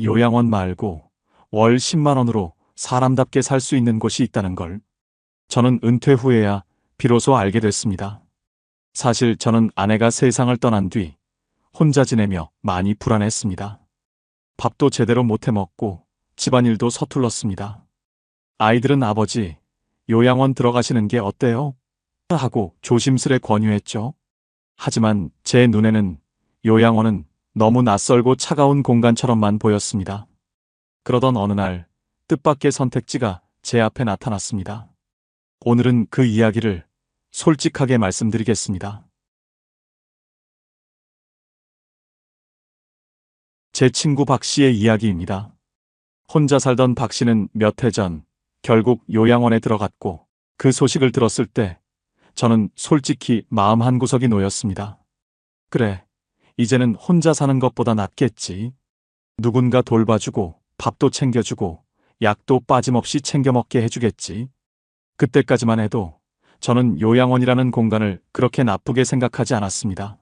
요양원 말고 월 10만 원으로 사람답게 살 수 있는 곳이 있다는 걸 저는 은퇴 후에야 비로소 알게 됐습니다. 사실 저는 아내가 세상을 떠난 뒤 혼자 지내며 많이 불안했습니다. 밥도 제대로 못 해먹고 집안일도 서툴렀습니다. 아이들은 아버지, 요양원 들어가시는 게 어때요? 하고 조심스레 권유했죠. 하지만 제 눈에는 요양원은 너무 낯설고 차가운 공간처럼만 보였습니다. 그러던 어느 날 뜻밖의 선택지가 제 앞에 나타났습니다. 오늘은 그 이야기를 솔직하게 말씀드리겠습니다. 제 친구 박 씨의 이야기입니다. 혼자 살던 박 씨는 몇 해 전 결국 요양원에 들어갔고 그 소식을 들었을 때 저는 솔직히 마음 한구석이 놓였습니다. 그래, 이제는 혼자 사는 것보다 낫겠지. 누군가 돌봐주고 밥도 챙겨주고 약도 빠짐없이 챙겨 먹게 해주겠지. 그때까지만 해도 저는 요양원이라는 공간을 그렇게 나쁘게 생각하지 않았습니다.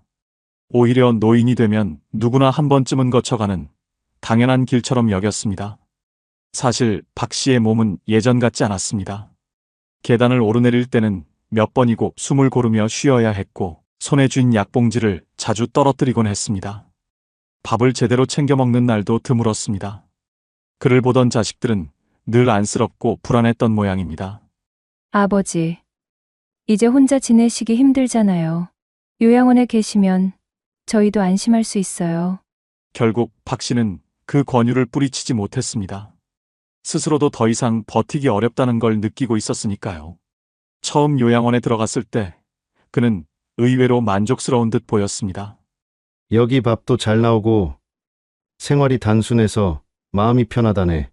오히려 노인이 되면 누구나 한 번쯤은 거쳐가는 당연한 길처럼 여겼습니다. 사실 박 씨의 몸은 예전 같지 않았습니다. 계단을 오르내릴 때는 몇 번이고 숨을 고르며 쉬어야 했고 손에 쥔 약봉지를 자주 떨어뜨리곤 했습니다. 밥을 제대로 챙겨 먹는 날도 드물었습니다. 그를 보던 자식들은 늘 안쓰럽고 불안했던 모양입니다. 아버지, 이제 혼자 지내시기 힘들잖아요. 요양원에 계시면 저희도 안심할 수 있어요. 결국 박 씨는 그 권유를 뿌리치지 못했습니다. 스스로도 더 이상 버티기 어렵다는 걸 느끼고 있었으니까요. 처음 요양원에 들어갔을 때 그는 의외로 만족스러운 듯 보였습니다. 여기 밥도 잘 나오고 생활이 단순해서 마음이 편하다네.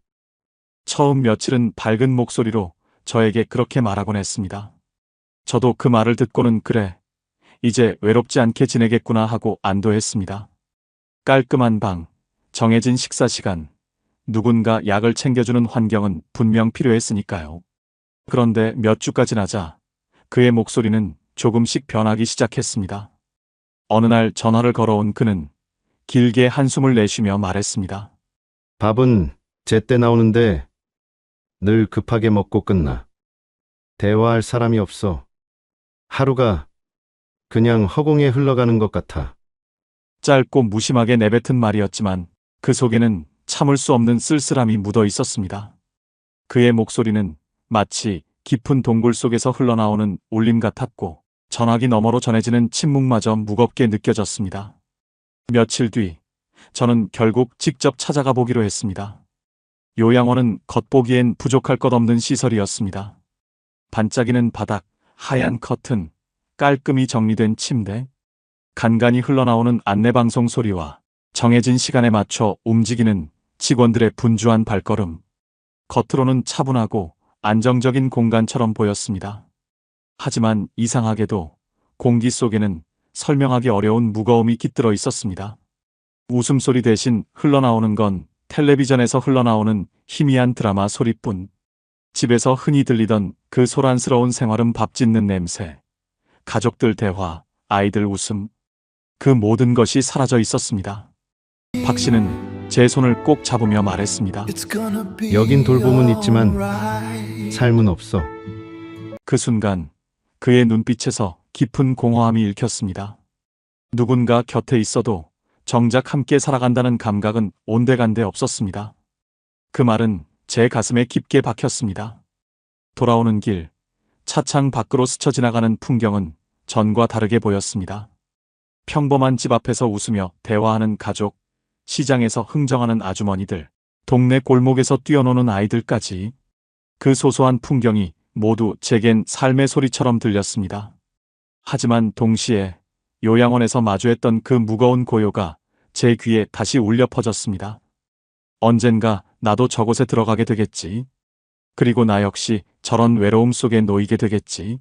처음 며칠은 밝은 목소리로 저에게 그렇게 말하곤 했습니다. 저도 그 말을 듣고는 그래, 이제 외롭지 않게 지내겠구나 하고 안도했습니다. 깔끔한 방, 정해진 식사 시간, 누군가 약을 챙겨주는 환경은 분명 필요했으니까요. 그런데 몇 주가 지나자 그의 목소리는 조금씩 변하기 시작했습니다. 어느 날 전화를 걸어온 그는 길게 한숨을 내쉬며 말했습니다. 밥은 제때 나오는데 늘 급하게 먹고 끝나. 대화할 사람이 없어. 하루가 그냥 허공에 흘러가는 것 같아. 짧고 무심하게 내뱉은 말이었지만 그 속에는 참을 수 없는 쓸쓸함이 묻어 있었습니다. 그의 목소리는 마치 깊은 동굴 속에서 흘러나오는 울림 같았고 전화기 너머로 전해지는 침묵마저 무겁게 느껴졌습니다. 며칠 뒤 저는 결국 직접 찾아가 보기로 했습니다. 요양원은 겉보기엔 부족할 것 없는 시설이었습니다. 반짝이는 바닥, 하얀 커튼, 깔끔히 정리된 침대, 간간히 흘러나오는 안내방송 소리와 정해진 시간에 맞춰 움직이는 직원들의 분주한 발걸음. 겉으로는 차분하고 안정적인 공간처럼 보였습니다. 하지만 이상하게도 공기 속에는 설명하기 어려운 무거움이 깃들어 있었습니다. 웃음소리 대신 흘러나오는 건 텔레비전에서 흘러나오는 희미한 드라마 소리뿐. 집에서 흔히 들리던 그 소란스러운 생활음, 밥 짓는 냄새, 가족들 대화, 아이들 웃음, 그 모든 것이 사라져 있었습니다. 박 씨는 제 손을 꼭 잡으며 말했습니다. 여긴 돌봄은 있지만 삶은 없어. 그 순간 그의 눈빛에서 깊은 공허함이 읽혔습니다. 누군가 곁에 있어도 정작 함께 살아간다는 감각은 온데간데 없었습니다. 그 말은 제 가슴에 깊게 박혔습니다. 돌아오는 길, 차창 밖으로 스쳐 지나가는 풍경은 전과 다르게 보였습니다. 평범한 집 앞에서 웃으며 대화하는 가족, 시장에서 흥정하는 아주머니들, 동네 골목에서 뛰어노는 아이들까지 그 소소한 풍경이 모두 제겐 삶의 소리처럼 들렸습니다. 하지만 동시에 요양원에서 마주했던 그 무거운 고요가 제 귀에 다시 울려 퍼졌습니다. 언젠가 나도 저곳에 들어가게 되겠지. 그리고 나 역시 저런 외로움 속에 놓이게 되겠지.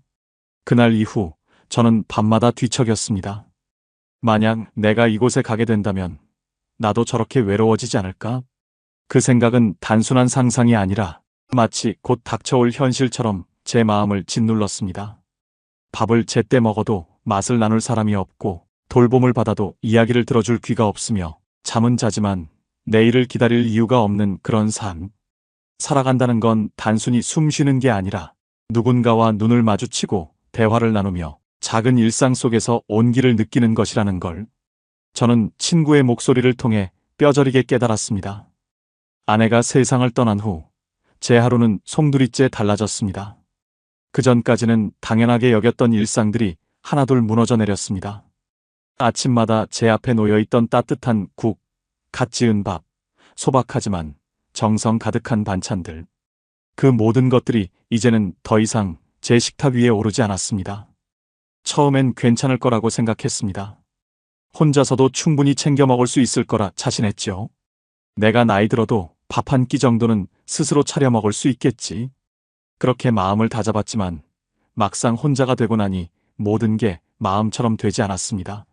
그날 이후 저는 밤마다 뒤척였습니다. 만약 내가 이곳에 가게 된다면 나도 저렇게 외로워지지 않을까? 그 생각은 단순한 상상이 아니라 마치 곧 닥쳐올 현실처럼 제 마음을 짓눌렀습니다. 밥을 제때 먹어도 맛을 나눌 사람이 없고 돌봄을 받아도 이야기를 들어줄 귀가 없으며 잠은 자지만 내일을 기다릴 이유가 없는 그런 삶. 살아간다는 건 단순히 숨 쉬는 게 아니라 누군가와 눈을 마주치고 대화를 나누며 작은 일상 속에서 온기를 느끼는 것이라는 걸 저는 친구의 목소리를 통해 뼈저리게 깨달았습니다. 아내가 세상을 떠난 후 제 하루는 송두리째 달라졌습니다. 그전까지는 당연하게 여겼던 일상들이 하나둘 무너져 내렸습니다. 아침마다 제 앞에 놓여있던 따뜻한 국, 갓 지은 밥, 소박하지만 정성 가득한 반찬들. 그 모든 것들이 이제는 더 이상 제 식탁 위에 오르지 않았습니다. 처음엔 괜찮을 거라고 생각했습니다. 혼자서도 충분히 챙겨 먹을 수 있을 거라 자신했죠. 내가 나이 들어도 밥 한 끼 정도는 스스로 차려 먹을 수 있겠지. 그렇게 마음을 다잡았지만 막상 혼자가 되고 나니 모든 게 마음처럼 되지 않았습니다.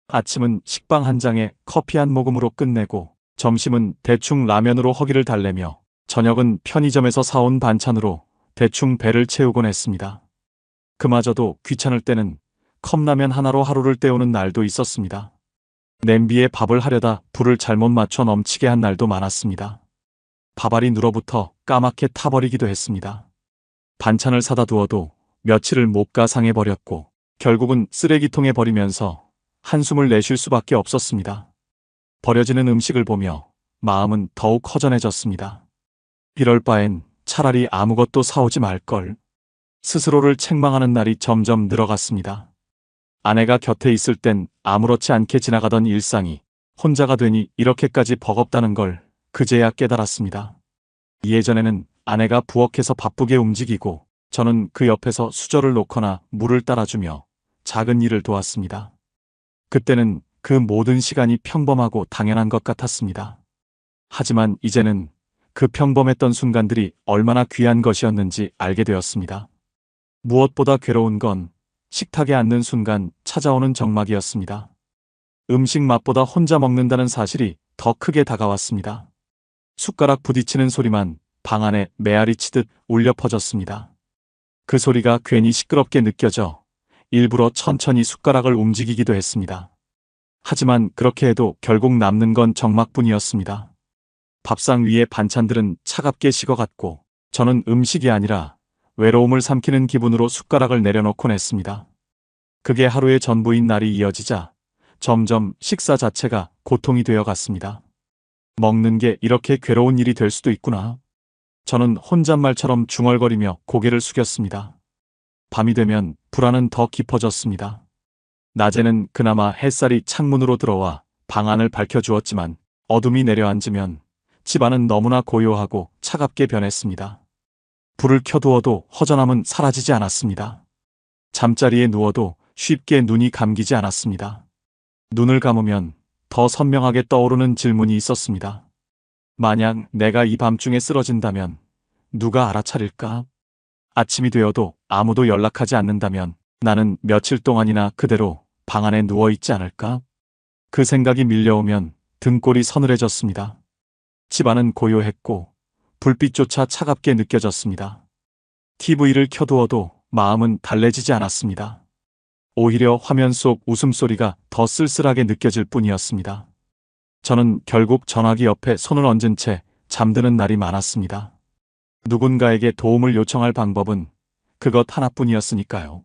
아침은 식빵 한 장에 커피 한 모금으로 끝내고 점심은 대충 라면으로 허기를 달래며 저녁은 편의점에서 사온 반찬으로 대충 배를 채우곤 했습니다. 그마저도 귀찮을 때는 컵라면 하나로 하루를 때우는 날도 있었습니다. 냄비에 밥을 하려다 불을 잘못 맞춰 넘치게 한 날도 많았습니다. 밥알이 눌어붙어 까맣게 타버리기도 했습니다. 반찬을 사다 두어도 며칠을 못 가 상해버렸고 결국은 쓰레기통에 버리면서 한숨을 내쉴 수밖에 없었습니다. 버려지는 음식을 보며 마음은 더욱 허전해졌습니다. 이럴 바엔 차라리 아무것도 사오지 말걸. 스스로를 책망하는 날이 점점 늘어갔습니다. 아내가 곁에 있을 땐 아무렇지 않게 지나가던 일상이 혼자가 되니 이렇게까지 버겁다는 걸 그제야 깨달았습니다. 예전에는 아내가 부엌에서 바쁘게 움직이고 저는 그 옆에서 수저를 놓거나 물을 따라주며 작은 일을 도왔습니다. 그때는 그 모든 시간이 평범하고 당연한 것 같았습니다. 하지만 이제는 그 평범했던 순간들이 얼마나 귀한 것이었는지 알게 되었습니다. 무엇보다 괴로운 건 식탁에 앉는 순간 찾아오는 적막이었습니다. 음식 맛보다 혼자 먹는다는 사실이 더 크게 다가왔습니다. 숟가락 부딪히는 소리만 방 안에 메아리 치듯 울려 퍼졌습니다. 그 소리가 괜히 시끄럽게 느껴져 일부러 천천히 숟가락을 움직이기도 했습니다. 하지만 그렇게 해도 결국 남는 건 적막뿐이었습니다. 밥상 위의 반찬들은 차갑게 식어갔고 저는 음식이 아니라 외로움을 삼키는 기분으로 숟가락을 내려놓곤 했습니다. 그게 하루의 전부인 날이 이어지자 점점 식사 자체가 고통이 되어 갔습니다. 먹는 게 이렇게 괴로운 일이 될 수도 있구나. 저는 혼잣말처럼 중얼거리며 고개를 숙였습니다. 밤이 되면 불안은 더 깊어졌습니다. 낮에는 그나마 햇살이 창문으로 들어와 방 안을 밝혀주었지만 어둠이 내려앉으면 집안은 너무나 고요하고 차갑게 변했습니다. 불을 켜두어도 허전함은 사라지지 않았습니다. 잠자리에 누워도 쉽게 눈이 감기지 않았습니다. 눈을 감으면 더 선명하게 떠오르는 질문이 있었습니다. 만약 내가 이 밤중에 쓰러진다면 누가 알아차릴까? 아침이 되어도 아무도 연락하지 않는다면 나는 며칠 동안이나 그대로 방 안에 누워있지 않을까? 그 생각이 밀려오면 등골이 서늘해졌습니다. 집안은 고요했고 불빛조차 차갑게 느껴졌습니다. TV를 켜두어도 마음은 달래지지 않았습니다. 오히려 화면 속 웃음소리가 더 쓸쓸하게 느껴질 뿐이었습니다. 저는 결국 전화기 옆에 손을 얹은 채 잠드는 날이 많았습니다. 누군가에게 도움을 요청할 방법은 그것 하나뿐이었으니까요.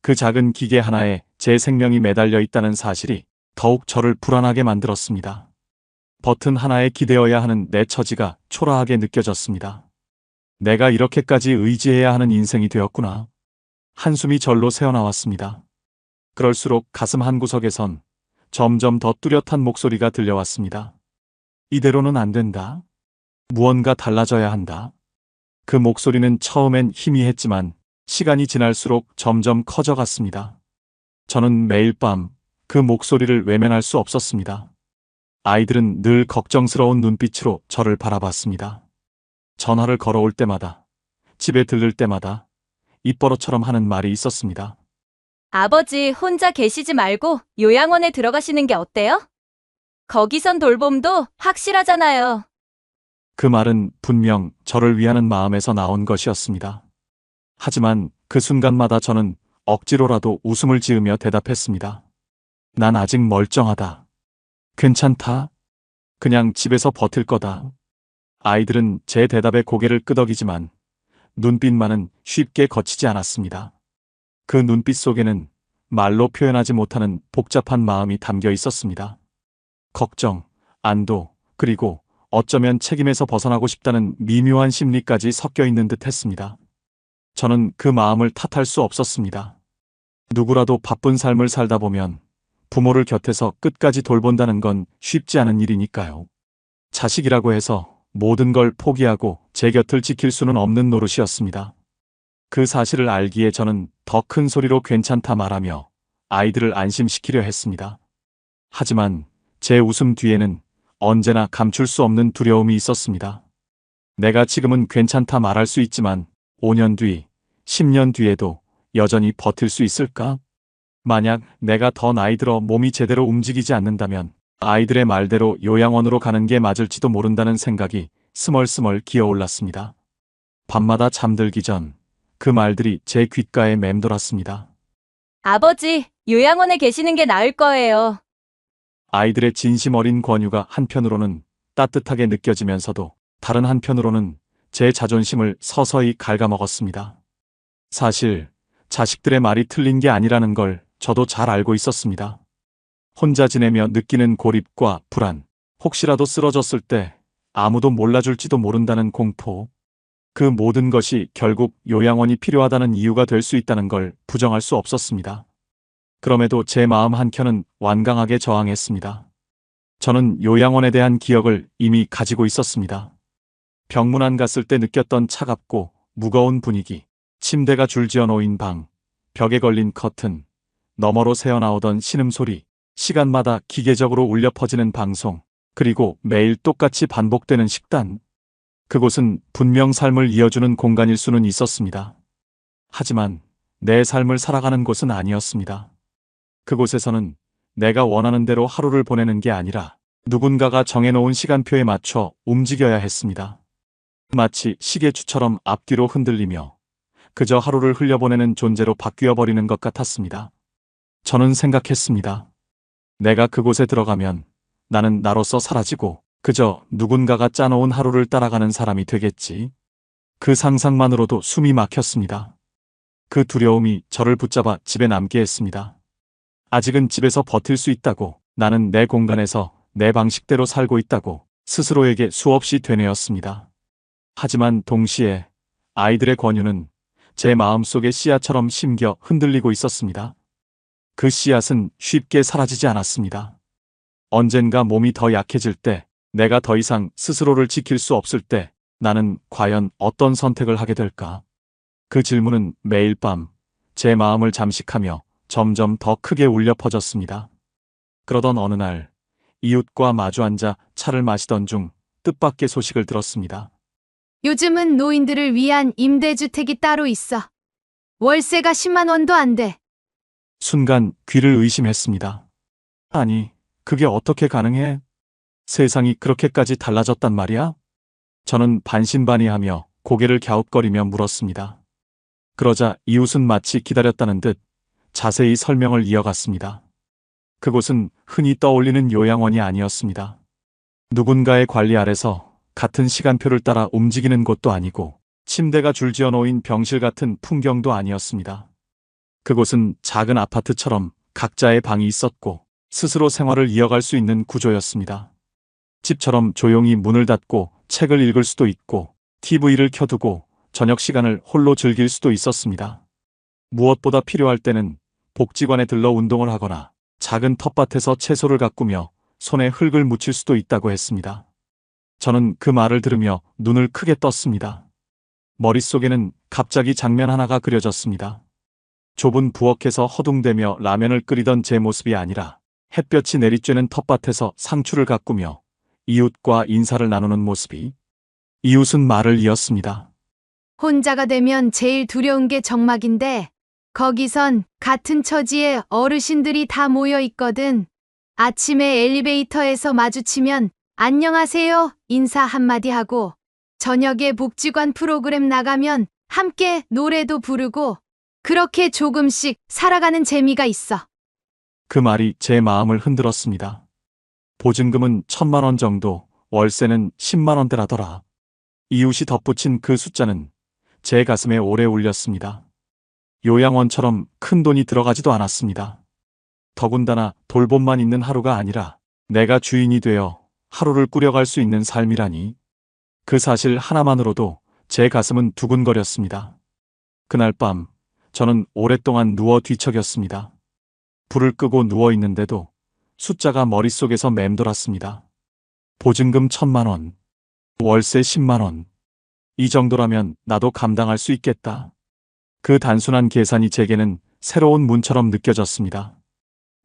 그 작은 기계 하나에 제 생명이 매달려 있다는 사실이 더욱 저를 불안하게 만들었습니다. 버튼 하나에 기대어야 하는 내 처지가 초라하게 느껴졌습니다. 내가 이렇게까지 의지해야 하는 인생이 되었구나. 한숨이 절로 새어나왔습니다. 그럴수록 가슴 한구석에선 점점 더 뚜렷한 목소리가 들려왔습니다. 이대로는 안 된다. 무언가 달라져야 한다. 그 목소리는 처음엔 희미했지만 시간이 지날수록 점점 커져갔습니다. 저는 매일 밤 그 목소리를 외면할 수 없었습니다. 아이들은 늘 걱정스러운 눈빛으로 저를 바라봤습니다. 전화를 걸어올 때마다, 집에 들를 때마다 입버릇처럼 하는 말이 있었습니다. 아버지 혼자 계시지 말고 요양원에 들어가시는 게 어때요? 거기선 돌봄도 확실하잖아요. 그 말은 분명 저를 위하는 마음에서 나온 것이었습니다. 하지만 그 순간마다 저는 억지로라도 웃음을 지으며 대답했습니다. 난 아직 멀쩡하다. 괜찮다. 그냥 집에서 버틸 거다. 아이들은 제 대답에 고개를 끄덕이지만 눈빛만은 쉽게 거치지 않았습니다. 그 눈빛 속에는 말로 표현하지 못하는 복잡한 마음이 담겨 있었습니다. 걱정, 안도, 그리고 어쩌면 책임에서 벗어나고 싶다는 미묘한 심리까지 섞여 있는 듯 했습니다. 저는 그 마음을 탓할 수 없었습니다. 누구라도 바쁜 삶을 살다 보면 부모를 곁에서 끝까지 돌본다는 건 쉽지 않은 일이니까요. 자식이라고 해서 모든 걸 포기하고 제 곁을 지킬 수는 없는 노릇이었습니다. 그 사실을 알기에 저는 더 큰 소리로 괜찮다 말하며 아이들을 안심시키려 했습니다. 하지만 제 웃음 뒤에는 언제나 감출 수 없는 두려움이 있었습니다. 내가 지금은 괜찮다 말할 수 있지만 5년 뒤, 10년 뒤에도 여전히 버틸 수 있을까? 만약 내가 더 나이 들어 몸이 제대로 움직이지 않는다면 아이들의 말대로 요양원으로 가는 게 맞을지도 모른다는 생각이 스멀스멀 기어올랐습니다. 밤마다 잠들기 전 그 말들이 제 귓가에 맴돌았습니다. 아버지, 요양원에 계시는 게 나을 거예요. 아이들의 진심 어린 권유가 한편으로는 따뜻하게 느껴지면서도 다른 한편으로는 제 자존심을 서서히 갉아먹었습니다. 사실 자식들의 말이 틀린 게 아니라는 걸 저도 잘 알고 있었습니다. 혼자 지내며 느끼는 고립과 불안, 혹시라도 쓰러졌을 때 아무도 몰라줄지도 모른다는 공포, 그 모든 것이 결국 요양원이 필요하다는 이유가 될 수 있다는 걸 부정할 수 없었습니다. 그럼에도 제 마음 한켠은 완강하게 저항했습니다. 저는 요양원에 대한 기억을 이미 가지고 있었습니다. 병문안 갔을 때 느꼈던 차갑고 무거운 분위기, 침대가 줄지어 놓인 방, 벽에 걸린 커튼, 너머로 새어나오던 신음소리, 시간마다 기계적으로 울려 퍼지는 방송, 그리고 매일 똑같이 반복되는 식단. 그곳은 분명 삶을 이어주는 공간일 수는 있었습니다. 하지만 내 삶을 살아가는 곳은 아니었습니다. 그곳에서는 내가 원하는 대로 하루를 보내는 게 아니라 누군가가 정해놓은 시간표에 맞춰 움직여야 했습니다. 마치 시계추처럼 앞뒤로 흔들리며 그저 하루를 흘려보내는 존재로 바뀌어버리는 것 같았습니다. 저는 생각했습니다. 내가 그곳에 들어가면 나는 나로서 사라지고 그저 누군가가 짜놓은 하루를 따라가는 사람이 되겠지. 그 상상만으로도 숨이 막혔습니다. 그 두려움이 저를 붙잡아 집에 남게 했습니다. 아직은 집에서 버틸 수 있다고, 나는 내 공간에서 내 방식대로 살고 있다고 스스로에게 수없이 되뇌었습니다. 하지만 동시에 아이들의 권유는 제 마음속의 씨앗처럼 심겨 흔들리고 있었습니다. 그 씨앗은 쉽게 사라지지 않았습니다. 언젠가 몸이 더 약해질 때, 내가 더 이상 스스로를 지킬 수 없을 때 나는 과연 어떤 선택을 하게 될까? 그 질문은 매일 밤 제 마음을 잠식하며 점점 더 크게 울려 퍼졌습니다. 그러던 어느 날 이웃과 마주 앉아 차를 마시던 중 뜻밖의 소식을 들었습니다. 요즘은 노인들을 위한 임대주택이 따로 있어. 월세가 10만 원도 안 돼. 순간 귀를 의심했습니다. 아니, 그게 어떻게 가능해? 세상이 그렇게까지 달라졌단 말이야? 저는 반신반의하며 고개를 갸웃거리며 물었습니다. 그러자 이웃은 마치 기다렸다는 듯 자세히 설명을 이어갔습니다. 그곳은 흔히 떠올리는 요양원이 아니었습니다. 누군가의 관리 아래서 같은 시간표를 따라 움직이는 곳도 아니고 침대가 줄지어 놓인 병실 같은 풍경도 아니었습니다. 그곳은 작은 아파트처럼 각자의 방이 있었고 스스로 생활을 이어갈 수 있는 구조였습니다. 집처럼 조용히 문을 닫고 책을 읽을 수도 있고 TV를 켜두고 저녁 시간을 홀로 즐길 수도 있었습니다. 무엇보다 필요할 때는 복지관에 들러 운동을 하거나 작은 텃밭에서 채소를 가꾸며 손에 흙을 묻힐 수도 있다고 했습니다. 저는 그 말을 들으며 눈을 크게 떴습니다. 머릿속에는 갑자기 장면 하나가 그려졌습니다. 좁은 부엌에서 허둥대며 라면을 끓이던 제 모습이 아니라 햇볕이 내리쬐는 텃밭에서 상추를 가꾸며 이웃과 인사를 나누는 모습이. 이웃은 말을 이었습니다. 혼자가 되면 제일 두려운 게 정막인데 거기선 같은 처지에 어르신들이 다 모여 있거든. 아침에 엘리베이터에서 마주치면 안녕하세요 인사 한마디 하고 저녁에 복지관 프로그램 나가면 함께 노래도 부르고 그렇게 조금씩 살아가는 재미가 있어. 그 말이 제 마음을 흔들었습니다. 보증금은 1,000만 원 정도, 월세는 10만 원대라더라. 이웃이 덧붙인 그 숫자는 제 가슴에 오래 울렸습니다. 요양원처럼 큰 돈이 들어가지도 않았습니다. 더군다나 돌봄만 있는 하루가 아니라 내가 주인이 되어 하루를 꾸려갈 수 있는 삶이라니. 그 사실 하나만으로도 제 가슴은 두근거렸습니다. 그날 밤 저는 오랫동안 누워 뒤척였습니다. 불을 끄고 누워 있는데도 숫자가 머릿속에서 맴돌았습니다. 보증금 1,000만 원, 월세 10만 원. 이 정도라면 나도 감당할 수 있겠다. 그 단순한 계산이 제게는 새로운 문처럼 느껴졌습니다.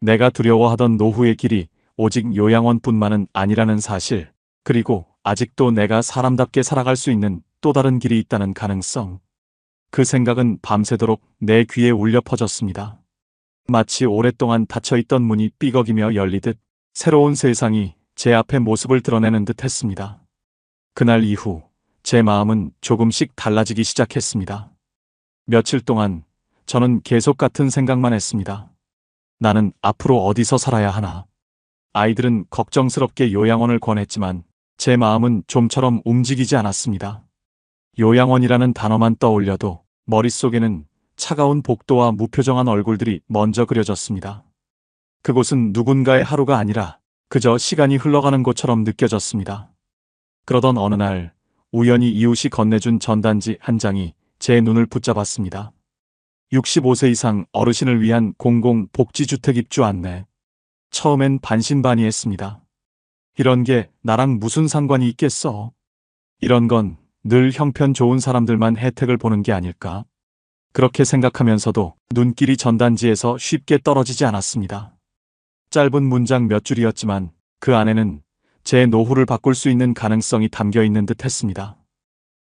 내가 두려워하던 노후의 길이 오직 요양원뿐만은 아니라는 사실, 그리고 아직도 내가 사람답게 살아갈 수 있는 또 다른 길이 있다는 가능성. 그 생각은 밤새도록 내 귀에 울려 퍼졌습니다. 마치 오랫동안 닫혀있던 문이 삐걱이며 열리듯 새로운 세상이 제 앞에 모습을 드러내는 듯 했습니다. 그날 이후 제 마음은 조금씩 달라지기 시작했습니다. 며칠 동안 저는 계속 같은 생각만 했습니다. 나는 앞으로 어디서 살아야 하나? 아이들은 걱정스럽게 요양원을 권했지만 제 마음은 좀처럼 움직이지 않았습니다. 요양원이라는 단어만 떠올려도 머릿속에는 차가운 복도와 무표정한 얼굴들이 먼저 그려졌습니다. 그곳은 누군가의 하루가 아니라 그저 시간이 흘러가는 곳처럼 느껴졌습니다. 그러던 어느 날 우연히 이웃이 건네준 전단지 한 장이 제 눈을 붙잡았습니다. 65세 이상 어르신을 위한 공공복지주택 입주 안내. 처음엔 반신반의했습니다. 이런 게 나랑 무슨 상관이 있겠어? 이런 건 늘 형편 좋은 사람들만 혜택을 보는 게 아닐까? 그렇게 생각하면서도 눈길이 전단지에서 쉽게 떨어지지 않았습니다. 짧은 문장 몇 줄이었지만 그 안에는 제 노후를 바꿀 수 있는 가능성이 담겨 있는 듯 했습니다.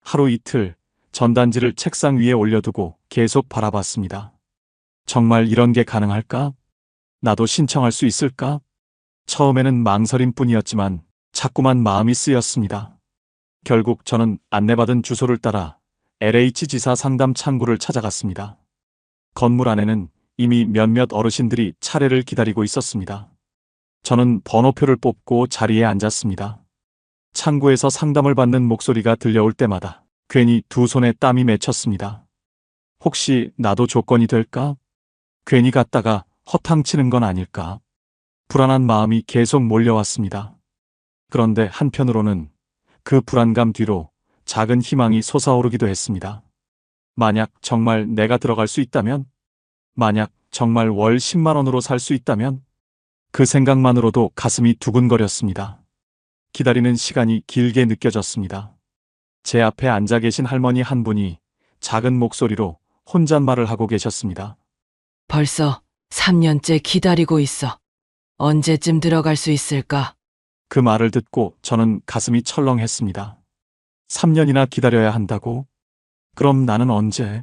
하루 이틀 전단지를 책상 위에 올려두고 계속 바라봤습니다. 정말 이런 게 가능할까? 나도 신청할 수 있을까? 처음에는 망설임 뿐이었지만 자꾸만 마음이 쓰였습니다. 결국 저는 안내받은 주소를 따라 LH 지사 상담 창구를 찾아갔습니다. 건물 안에는 이미 몇몇 어르신들이 차례를 기다리고 있었습니다. 저는 번호표를 뽑고 자리에 앉았습니다. 창구에서 상담을 받는 목소리가 들려올 때마다 괜히 두 손에 땀이 맺혔습니다. 혹시 나도 조건이 될까? 괜히 갔다가 허탕치는 건 아닐까? 불안한 마음이 계속 몰려왔습니다. 그런데 한편으로는 그 불안감 뒤로 작은 희망이 솟아오르기도 했습니다. 만약 정말 내가 들어갈 수 있다면? 만약 정말 월 10만 원으로 살 수 있다면? 그 생각만으로도 가슴이 두근거렸습니다. 기다리는 시간이 길게 느껴졌습니다. 제 앞에 앉아 계신 할머니 한 분이 작은 목소리로 혼잣말을 하고 계셨습니다. 벌써 3년째 기다리고 있어. 언제쯤 들어갈 수 있을까? 그 말을 듣고 저는 가슴이 철렁했습니다. 3년이나 기다려야 한다고? 그럼 나는 언제?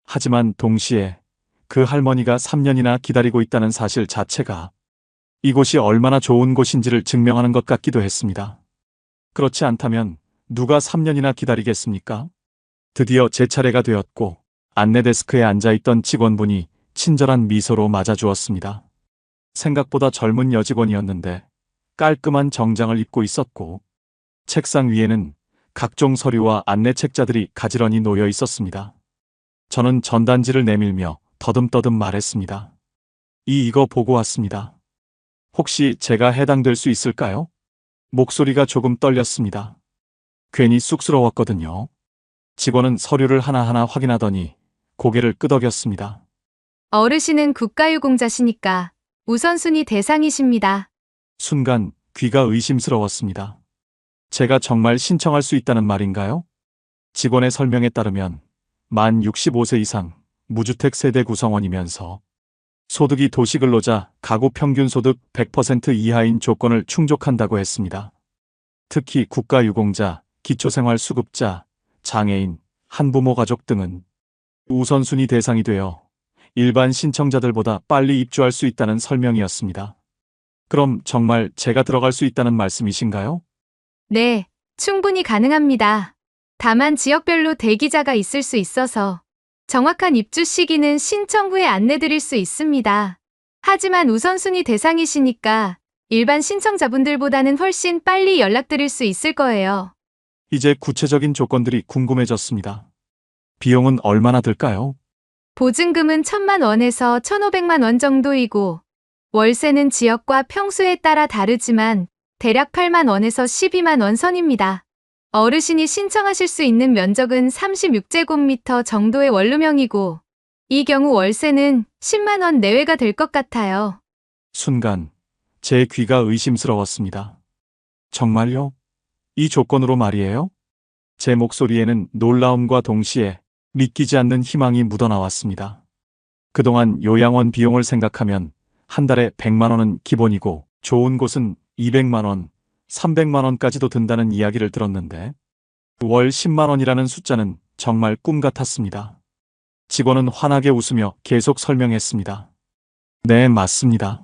하지만 동시에 그 할머니가 3년이나 기다리고 있다는 사실 자체가 이곳이 얼마나 좋은 곳인지를 증명하는 것 같기도 했습니다. 그렇지 않다면 누가 3년이나 기다리겠습니까? 드디어 제 차례가 되었고 안내 데스크에 앉아있던 직원분이 친절한 미소로 맞아주었습니다. 생각보다 젊은 여직원이었는데 깔끔한 정장을 입고 있었고 책상 위에는 각종 서류와 안내 책자들이 가지런히 놓여 있었습니다. 저는 전단지를 내밀며 더듬더듬 말했습니다. 이거 보고 왔습니다. 혹시 제가 해당될 수 있을까요? 목소리가 조금 떨렸습니다. 괜히 쑥스러웠거든요. 직원은 서류를 하나하나 확인하더니 고개를 끄덕였습니다. 어르신은 국가유공자시니까 우선순위 대상이십니다. 순간 귀가 의심스러웠습니다. 제가 정말 신청할 수 있다는 말인가요? 직원의 설명에 따르면 만 65세 이상 무주택 세대 구성원이면서 소득이 도시근로자 가구 평균 소득 100% 이하인 조건을 충족한다고 했습니다. 특히 국가유공자, 기초생활수급자, 장애인, 한부모 가족 등은 우선순위 대상이 되어 일반 신청자들보다 빨리 입주할 수 있다는 설명이었습니다. 그럼 정말 제가 들어갈 수 있다는 말씀이신가요? 네, 충분히 가능합니다. 다만 지역별로 대기자가 있을 수 있어서 정확한 입주 시기는 신청 후에 안내드릴 수 있습니다. 하지만 우선순위 대상이시니까 일반 신청자분들보다는 훨씬 빨리 연락드릴 수 있을 거예요. 이제 구체적인 조건들이 궁금해졌습니다. 비용은 얼마나 들까요? 보증금은 1,000만 원에서 1,500만 원 정도이고, 월세는 지역과 평수에 따라 다르지만 대략 8만 원에서 12만 원 선입니다. 어르신이 신청하실 수 있는 면적은 36제곱미터 정도의 원룸형이고, 이 경우 월세는 10만 원 내외가 될 것 같아요. 순간 제 귀가 의심스러웠습니다. 정말요? 이 조건으로 말이에요? 제 목소리에는 놀라움과 동시에 믿기지 않는 희망이 묻어나왔습니다. 그동안 요양원 비용을 생각하면 한 달에 100만 원은 기본이고 좋은 곳은 200만 원, 300만 원까지도 든다는 이야기를 들었는데 월 10만 원이라는 숫자는 정말 꿈 같았습니다. 직원은 환하게 웃으며 계속 설명했습니다. 네, 맞습니다.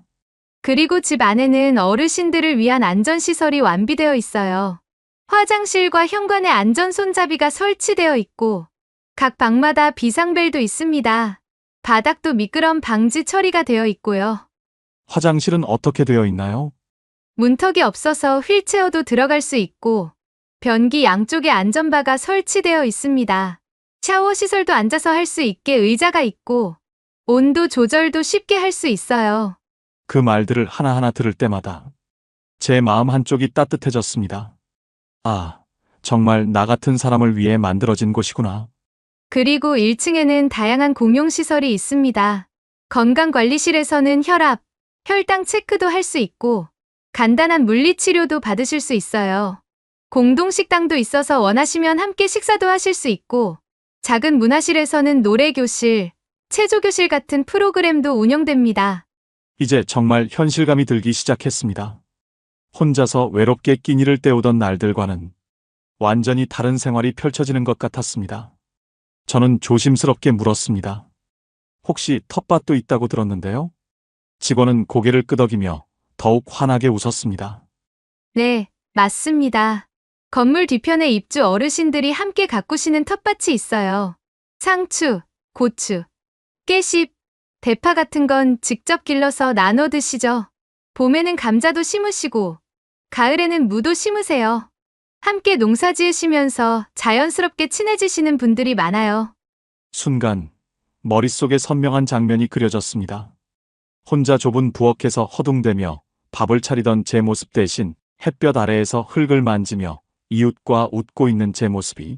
그리고 집 안에는 어르신들을 위한 안전시설이 완비되어 있어요. 화장실과 현관에 안전 손잡이가 설치되어 있고, 각 방마다 비상벨도 있습니다. 바닥도 미끄럼 방지 처리가 되어 있고요. 화장실은 어떻게 되어 있나요? 문턱이 없어서 휠체어도 들어갈 수 있고, 변기 양쪽에 안전바가 설치되어 있습니다. 샤워 시설도 앉아서 할 수 있게 의자가 있고, 온도 조절도 쉽게 할 수 있어요. 그 말들을 하나하나 들을 때마다 제 마음 한쪽이 따뜻해졌습니다. 아, 정말 나 같은 사람을 위해 만들어진 곳이구나. 그리고 1층에는 다양한 공용시설이 있습니다. 건강관리실에서는 혈압, 혈당 체크도 할 수 있고, 간단한 물리치료도 받으실 수 있어요. 공동식당도 있어서 원하시면 함께 식사도 하실 수 있고, 작은 문화실에서는 노래교실, 체조교실 같은 프로그램도 운영됩니다. 이제 정말 현실감이 들기 시작했습니다. 혼자서 외롭게 끼니를 때우던 날들과는 완전히 다른 생활이 펼쳐지는 것 같았습니다. 저는 조심스럽게 물었습니다. 혹시 텃밭도 있다고 들었는데요? 직원은 고개를 끄덕이며 더욱 환하게 웃었습니다. 네, 맞습니다. 건물 뒤편에 입주 어르신들이 함께 가꾸시는 텃밭이 있어요. 상추, 고추, 깨씹, 대파 같은 건 직접 길러서 나눠 드시죠. 봄에는 감자도 심으시고, 가을에는 무도 심으세요. 함께 농사 지으시면서 자연스럽게 친해지시는 분들이 많아요. 순간 머릿속에 선명한 장면이 그려졌습니다. 혼자 좁은 부엌에서 허둥대며 밥을 차리던 제 모습 대신 햇볕 아래에서 흙을 만지며 이웃과 웃고 있는 제 모습이,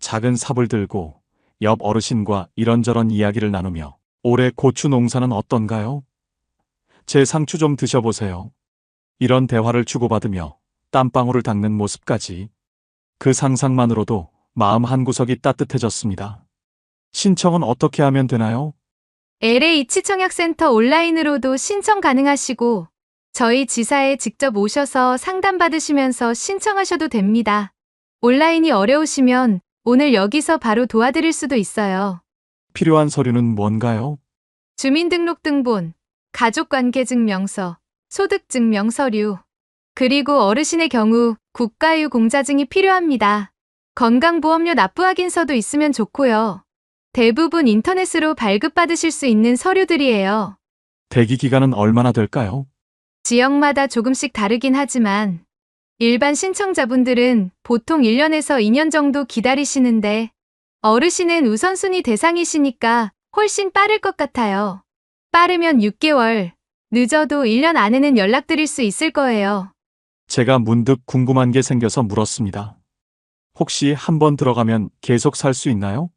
작은 삽을 들고 옆 어르신과 이런저런 이야기를 나누며 올해 고추 농사는 어떤가요? 제 상추 좀 드셔보세요. 이런 대화를 주고받으며 땀방울을 닦는 모습까지, 그 상상만으로도 마음 한구석이 따뜻해졌습니다. 신청은 어떻게 하면 되나요? LA 치청약센터 온라인으로도 신청 가능하시고, 저희 지사에 직접 오셔서 상담받으시면서 신청하셔도 됩니다. 온라인이 어려우시면 오늘 여기서 바로 도와드릴 수도 있어요. 필요한 서류는 뭔가요? 주민등록등본, 가족관계증명서, 소득증명서류, 그리고 어르신의 경우 국가유공자증이 필요합니다. 건강보험료 납부 확인서도 있으면 좋고요. 대부분 인터넷으로 발급받으실 수 있는 서류들이에요. 대기 기간은 얼마나 될까요? 지역마다 조금씩 다르긴 하지만 일반 신청자분들은 보통 1년에서 2년 정도 기다리시는데, 어르신은 우선순위 대상이시니까 훨씬 빠를 것 같아요. 빠르면 6개월, 늦어도 1년 안에는 연락드릴 수 있을 거예요. 제가 문득 궁금한 게 생겨서 물었습니다. 혹시 한번 들어가면 계속 살 수 있나요?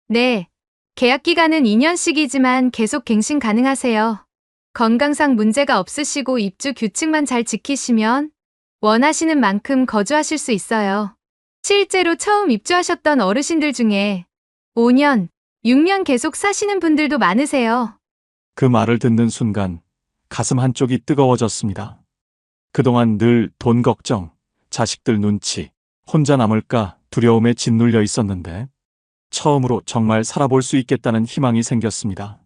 네, 계약 기간은 2년씩이지만 계속 갱신 가능하세요. 건강상 문제가 없으시고 입주 규칙만 잘 지키시면 원하시는 만큼 거주하실 수 있어요. 실제로 처음 입주하셨던 어르신들 중에 5년, 6년 계속 사시는 분들도 많으세요. 그 말을 듣는 순간 가슴 한쪽이 뜨거워졌습니다. 그동안 늘 돈 걱정, 자식들 눈치, 혼자 남을까 두려움에 짓눌려 있었는데 처음으로 정말 살아볼 수 있겠다는 희망이 생겼습니다.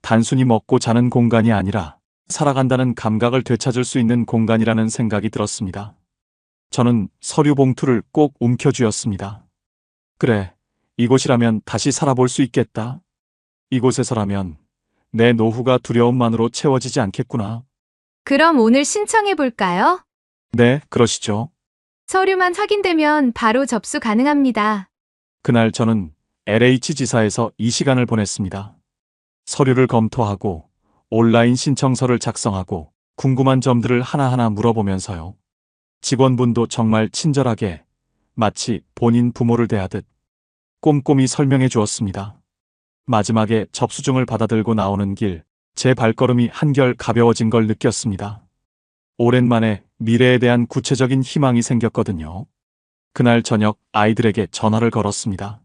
단순히 먹고 자는 공간이 아니라 살아간다는 감각을 되찾을 수 있는 공간이라는 생각이 들었습니다. 저는 서류 봉투를 꼭 움켜쥐었습니다. 그래, 이곳이라면 다시 살아볼 수 있겠다. 이곳에서라면 내 노후가 두려움만으로 채워지지 않겠구나. 그럼 오늘 신청해 볼까요? 네, 그러시죠. 서류만 확인되면 바로 접수 가능합니다. 그날 저는 LH 지사에서 이 시간을 보냈습니다. 서류를 검토하고 온라인 신청서를 작성하고 궁금한 점들을 하나하나 물어보면서요. 직원분도 정말 친절하게 마치 본인 부모를 대하듯 꼼꼼히 설명해 주었습니다. 마지막에 접수증을 받아들고 나오는 길, 제 발걸음이 한결 가벼워진 걸 느꼈습니다. 오랜만에 미래에 대한 구체적인 희망이 생겼거든요. 그날 저녁 아이들에게 전화를 걸었습니다.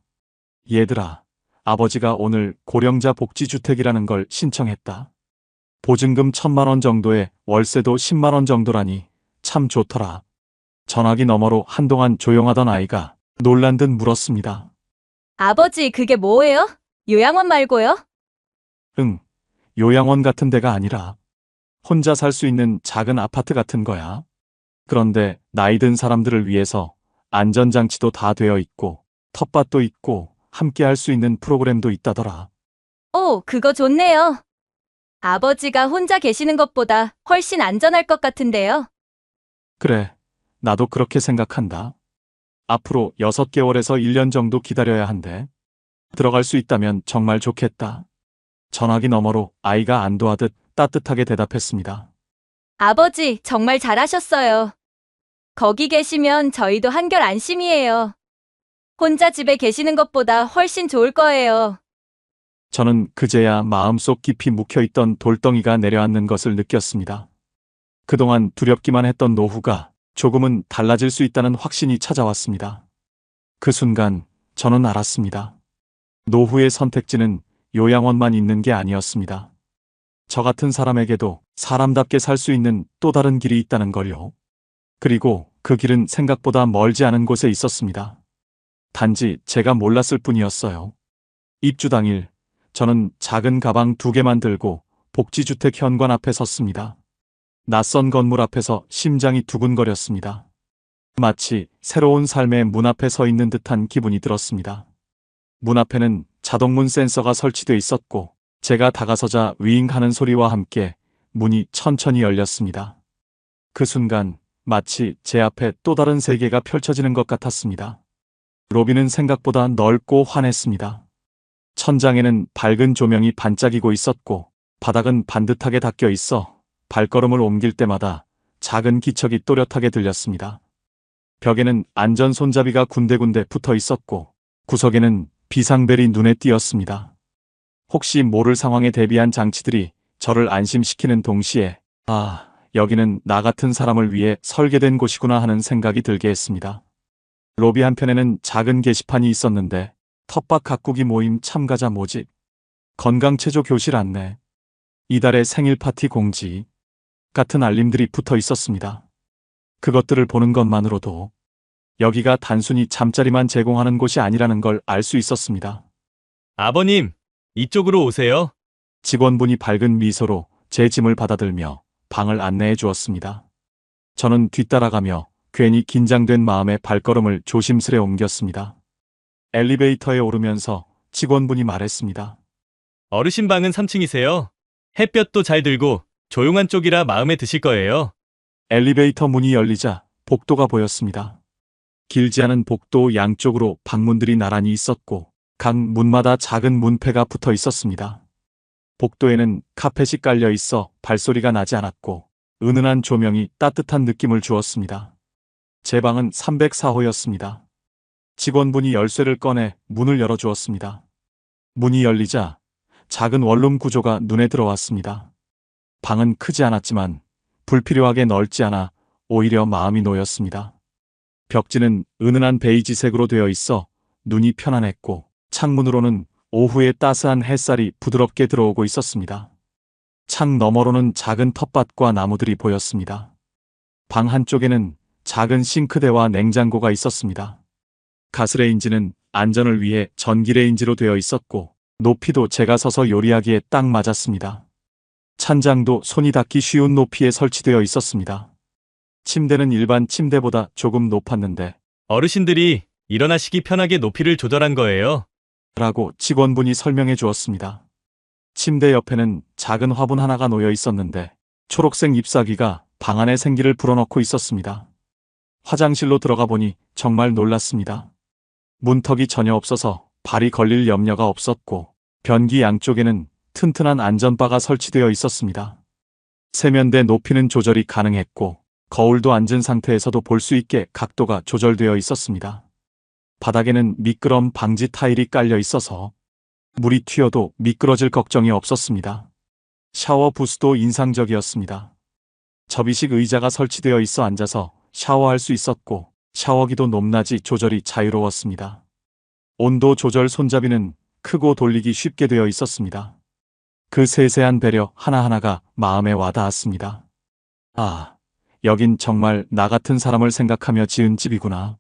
얘들아, 아버지가 오늘 고령자 복지주택이라는 걸 신청했다. 보증금 1,000만 원 정도에 월세도 10만 원 정도라니 참 좋더라. 전화기 너머로 한동안 조용하던 아이가 놀란 듯 물었습니다. 아버지, 그게 뭐예요? 요양원 말고요? 응, 요양원 같은 데가 아니라 혼자 살 수 있는 작은 아파트 같은 거야. 그런데 나이 든 사람들을 위해서 안전장치도 다 되어 있고 텃밭도 있고 함께 할 수 있는 프로그램도 있다더라. 오, 그거 좋네요. 아버지가 혼자 계시는 것보다 훨씬 안전할 것 같은데요. 그래, 나도 그렇게 생각한다. 앞으로 6개월에서 1년 정도 기다려야 한대. 들어갈 수 있다면 정말 좋겠다. 전화기 너머로 아이가 안도하듯 따뜻하게 대답했습니다. 아버지, 정말 잘하셨어요. 거기 계시면 저희도 한결 안심이에요. 혼자 집에 계시는 것보다 훨씬 좋을 거예요. 저는 그제야 마음속 깊이 묵혀있던 돌덩이가 내려앉는 것을 느꼈습니다. 그동안 두렵기만 했던 노후가 조금은 달라질 수 있다는 확신이 찾아왔습니다. 그 순간 저는 알았습니다. 노후의 선택지는 요양원만 있는 게 아니었습니다. 저 같은 사람에게도 사람답게 살 수 있는 또 다른 길이 있다는 걸요. 그리고 그 길은 생각보다 멀지 않은 곳에 있었습니다. 단지 제가 몰랐을 뿐이었어요. 입주 당일, 저는 작은 가방 2개만 들고 복지주택 현관 앞에 섰습니다. 낯선 건물 앞에서 심장이 두근거렸습니다. 마치 새로운 삶의 문 앞에 서 있는 듯한 기분이 들었습니다. 문 앞에는 자동문 센서가 설치돼 있었고 제가 다가서자 윙 하는 소리와 함께 문이 천천히 열렸습니다. 그 순간 마치 제 앞에 또 다른 세계가 펼쳐지는 것 같았습니다. 로비는 생각보다 넓고 환했습니다. 천장에는 밝은 조명이 반짝이고 있었고 바닥은 반듯하게 닦여 있어 발걸음을 옮길 때마다 작은 기척이 또렷하게 들렸습니다. 벽에는 안전 손잡이가 군데군데 붙어 있었고 구석에는 비상벨이 눈에 띄었습니다. 혹시 모를 상황에 대비한 장치들이 저를 안심시키는 동시에 아, 여기는 나 같은 사람을 위해 설계된 곳이구나 하는 생각이 들게 했습니다. 로비 한편에는 작은 게시판이 있었는데 텃밭 가꾸기 모임 참가자 모집, 건강체조 교실 안내, 이달의 생일 파티 공지 같은 알림들이 붙어 있었습니다. 그것들을 보는 것만으로도 여기가 단순히 잠자리만 제공하는 곳이 아니라는 걸 알 수 있었습니다. 아버님, 이쪽으로 오세요. 직원분이 밝은 미소로 제 짐을 받아들며 방을 안내해 주었습니다. 저는 뒤따라가며 괜히 긴장된 마음에 발걸음을 조심스레 옮겼습니다. 엘리베이터에 오르면서 직원분이 말했습니다. 어르신 방은 3층이세요. 햇볕도 잘 들고 조용한 쪽이라 마음에 드실 거예요. 엘리베이터 문이 열리자 복도가 보였습니다. 길지 않은 복도 양쪽으로 방문들이 나란히 있었고 각 문마다 작은 문패가 붙어 있었습니다. 복도에는 카펫이 깔려 있어 발소리가 나지 않았고 은은한 조명이 따뜻한 느낌을 주었습니다. 제 방은 304호였습니다. 직원분이 열쇠를 꺼내 문을 열어주었습니다. 문이 열리자 작은 원룸 구조가 눈에 들어왔습니다. 방은 크지 않았지만 불필요하게 넓지 않아 오히려 마음이 놓였습니다. 벽지는 은은한 베이지색으로 되어 있어 눈이 편안했고 창문으로는 오후의 따스한 햇살이 부드럽게 들어오고 있었습니다. 창 너머로는 작은 텃밭과 나무들이 보였습니다. 방 한쪽에는 작은 싱크대와 냉장고가 있었습니다. 가스레인지는 안전을 위해 전기레인지로 되어 있었고 높이도 제가 서서 요리하기에 딱 맞았습니다. 찬장도 손이 닿기 쉬운 높이에 설치되어 있었습니다. 침대는 일반 침대보다 조금 높았는데 어르신들이 일어나시기 편하게 높이를 조절한 거예요. 라고 직원분이 설명해 주었습니다. 침대 옆에는 작은 화분 하나가 놓여 있었는데 초록색 잎사귀가 방 안에 생기를 불어넣고 있었습니다. 화장실로 들어가 보니 정말 놀랐습니다. 문턱이 전혀 없어서 발이 걸릴 염려가 없었고 변기 양쪽에는 튼튼한 안전바가 설치되어 있었습니다. 세면대 높이는 조절이 가능했고 거울도 앉은 상태에서도 볼 수 있게 각도가 조절되어 있었습니다. 바닥에는 미끄럼 방지 타일이 깔려 있어서 물이 튀어도 미끄러질 걱정이 없었습니다. 샤워 부스도 인상적이었습니다. 접이식 의자가 설치되어 있어 앉아서 샤워할 수 있었고 샤워기도 높낮이 조절이 자유로웠습니다. 온도 조절 손잡이는 크고 돌리기 쉽게 되어 있었습니다. 그 세세한 배려 하나하나가 마음에 와닿았습니다. 아, 여긴 정말 나 같은 사람을 생각하며 지은 집이구나.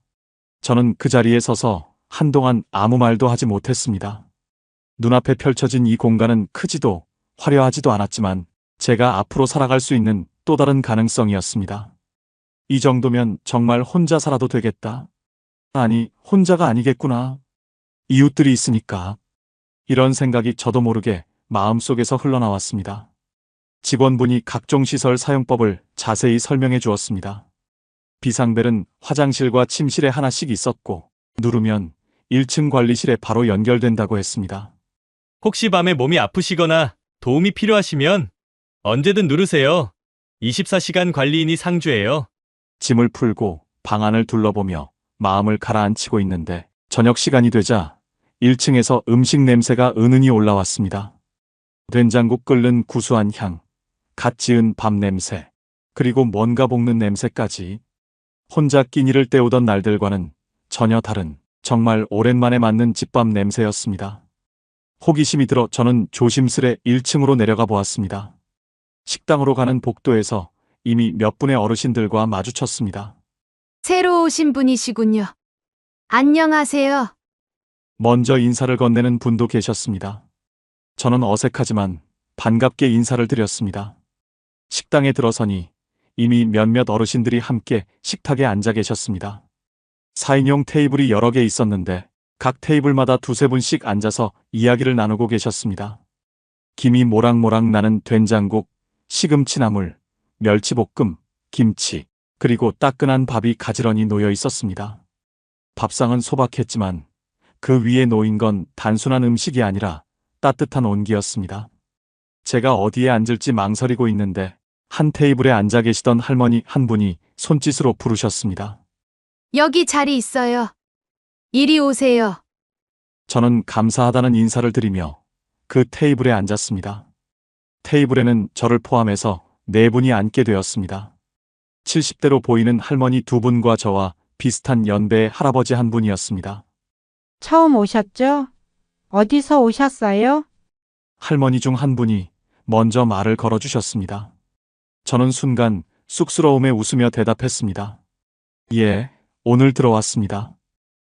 저는 그 자리에 서서 한동안 아무 말도 하지 못했습니다. 눈앞에 펼쳐진 이 공간은 크지도 화려하지도 않았지만 제가 앞으로 살아갈 수 있는 또 다른 가능성이었습니다. 이 정도면 정말 혼자 살아도 되겠다. 아니, 혼자가 아니겠구나. 이웃들이 있으니까. 이런 생각이 저도 모르게 마음속에서 흘러나왔습니다. 직원분이 각종 시설 사용법을 자세히 설명해 주었습니다. 비상벨은 화장실과 침실에 하나씩 있었고 누르면 1층 관리실에 바로 연결된다고 했습니다. 혹시 밤에 몸이 아프시거나 도움이 필요하시면 언제든 누르세요. 24시간 관리인이 상주해요. 짐을 풀고 방 안을 둘러보며 마음을 가라앉히고 있는데 저녁 시간이 되자 1층에서 음식 냄새가 은은히 올라왔습니다. 된장국 끓는 구수한 향, 갓 지은 밥 냄새, 그리고 뭔가 볶는 냄새까지 혼자 끼니를 때우던 날들과는 전혀 다른 정말 오랜만에 맡는 집밥 냄새였습니다. 호기심이 들어 저는 조심스레 1층으로 내려가 보았습니다. 식당으로 가는 복도에서 이미 몇 분의 어르신들과 마주쳤습니다. 새로 오신 분이시군요. 안녕하세요. 먼저 인사를 건네는 분도 계셨습니다. 저는 어색하지만 반갑게 인사를 드렸습니다. 식당에 들어서니 이미 몇몇 어르신들이 함께 식탁에 앉아 계셨습니다. 4인용 테이블이 여러 개 있었는데 각 테이블마다 두세 분씩 앉아서 이야기를 나누고 계셨습니다. 김이 모락모락 나는 된장국, 시금치나물, 멸치볶음, 김치, 그리고 따끈한 밥이 가지런히 놓여 있었습니다. 밥상은 소박했지만 그 위에 놓인 건 단순한 음식이 아니라 따뜻한 온기였습니다. 제가 어디에 앉을지 망설이고 있는데 한 테이블에 앉아 계시던 할머니 한 분이 손짓으로 부르셨습니다. 여기 자리 있어요. 이리 오세요. 저는 감사하다는 인사를 드리며 그 테이블에 앉았습니다. 테이블에는 저를 포함해서 4분이 앉게 되었습니다. 70대로 보이는 할머니 2분과 저와 비슷한 연배의 할아버지 한 분이었습니다. 처음 오셨죠? 어디서 오셨어요? 할머니 중 한 분이 먼저 말을 걸어주셨습니다. 저는 순간 쑥스러움에 웃으며 대답했습니다. 예, 오늘 들어왔습니다.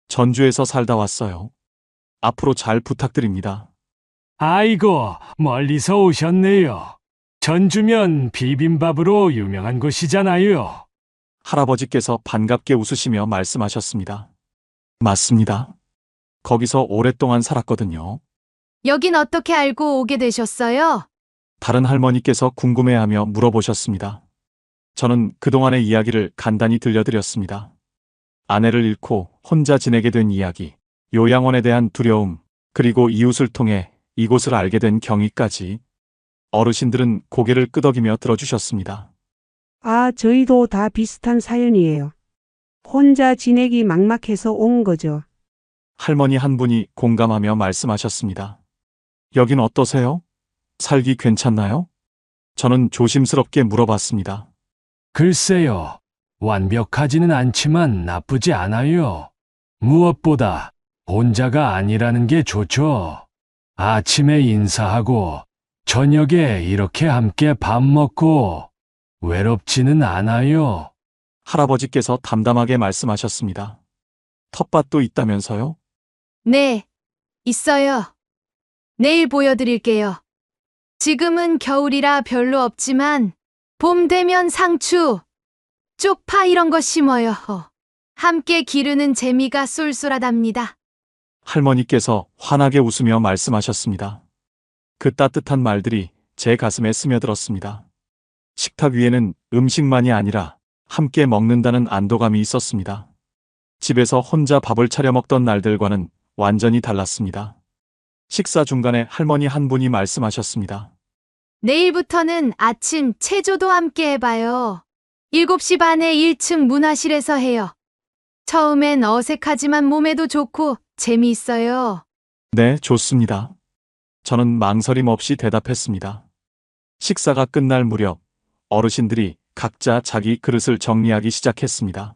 전주에서 살다 왔어요. 앞으로 잘 부탁드립니다. 아이고, 멀리서 오셨네요. 전주면 비빔밥으로 유명한 곳이잖아요. 할아버지께서 반갑게 웃으시며 말씀하셨습니다. 맞습니다. 거기서 오랫동안 살았거든요. 여긴 어떻게 알고 오게 되셨어요? 다른 할머니께서 궁금해하며 물어보셨습니다. 저는 그동안의 이야기를 간단히 들려드렸습니다. 아내를 잃고 혼자 지내게 된 이야기, 요양원에 대한 두려움, 그리고 이웃을 통해 이곳을 알게 된 경위까지. 어르신들은 고개를 끄덕이며 들어주셨습니다. 아, 저희도 다 비슷한 사연이에요. 혼자 지내기 막막해서 온 거죠. 할머니 한 분이 공감하며 말씀하셨습니다. 여긴 어떠세요? 살기 괜찮나요? 저는 조심스럽게 물어봤습니다. 글쎄요, 완벽하지는 않지만 나쁘지 않아요. 무엇보다 혼자가 아니라는 게 좋죠. 아침에 인사하고 저녁에 이렇게 함께 밥 먹고 외롭지는 않아요. 할아버지께서 담담하게 말씀하셨습니다. 텃밭도 있다면서요? 네, 있어요. 내일 보여드릴게요. 지금은 겨울이라 별로 없지만 봄 되면 상추, 쪽파 이런 거 심어요. 함께 기르는 재미가 쏠쏠하답니다. 할머니께서 환하게 웃으며 말씀하셨습니다. 그 따뜻한 말들이 제 가슴에 스며들었습니다. 식탁 위에는 음식만이 아니라 함께 먹는다는 안도감이 있었습니다. 집에서 혼자 밥을 차려 먹던 날들과는 완전히 달랐습니다. 식사 중간에 할머니 한 분이 말씀하셨습니다. 내일부터는 아침 체조도 함께 해봐요. 7시 반에 1층 문화실에서 해요. 처음엔 어색하지만 몸에도 좋고 재미있어요. 네, 좋습니다. 저는 망설임 없이 대답했습니다. 식사가 끝날 무렵 어르신들이 각자 자기 그릇을 정리하기 시작했습니다.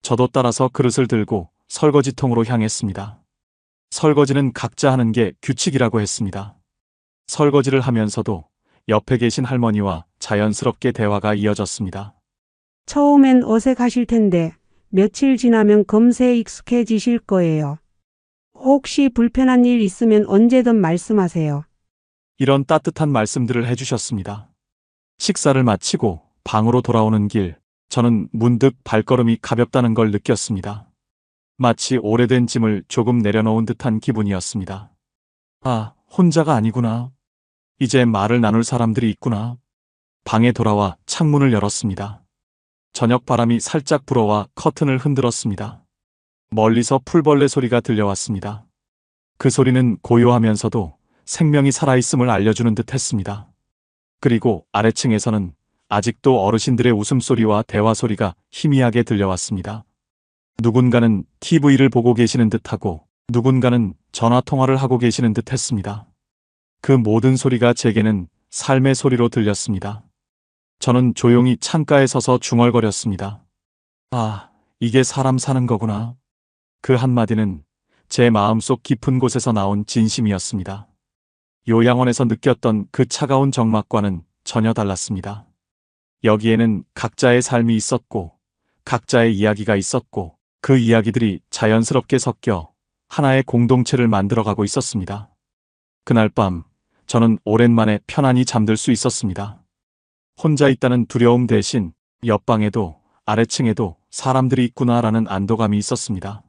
저도 따라서 그릇을 들고 설거지통으로 향했습니다. 설거지는 각자 하는 게 규칙이라고 했습니다. 설거지를 하면서도 옆에 계신 할머니와 자연스럽게 대화가 이어졌습니다. 처음엔 어색하실 텐데 며칠 지나면 금세 익숙해지실 거예요. 혹시 불편한 일 있으면 언제든 말씀하세요. 이런 따뜻한 말씀들을 해주셨습니다. 식사를 마치고 방으로 돌아오는 길, 저는 문득 발걸음이 가볍다는 걸 느꼈습니다. 마치 오래된 짐을 조금 내려놓은 듯한 기분이었습니다. 아, 혼자가 아니구나. 이제 말을 나눌 사람들이 있구나. 방에 돌아와 창문을 열었습니다. 저녁 바람이 살짝 불어와 커튼을 흔들었습니다. 멀리서 풀벌레 소리가 들려왔습니다. 그 소리는 고요하면서도 생명이 살아있음을 알려주는 듯 했습니다. 그리고 아래층에서는 아직도 어르신들의 웃음소리와 대화 소리가 희미하게 들려왔습니다. 누군가는 TV를 보고 계시는 듯하고 누군가는 전화통화를 하고 계시는 듯 했습니다. 그 모든 소리가 제게는 삶의 소리로 들렸습니다. 저는 조용히 창가에 서서 중얼거렸습니다. 아, 이게 사람 사는 거구나. 그 한마디는 제 마음속 깊은 곳에서 나온 진심이었습니다. 요양원에서 느꼈던 그 차가운 정막과는 전혀 달랐습니다. 여기에는 각자의 삶이 있었고, 각자의 이야기가 있었고, 그 이야기들이 자연스럽게 섞여 하나의 공동체를 만들어가고 있었습니다. 그날 밤, 저는 오랜만에 편안히 잠들 수 있었습니다. 혼자 있다는 두려움 대신 옆방에도 아래층에도 사람들이 있구나라는 안도감이 있었습니다.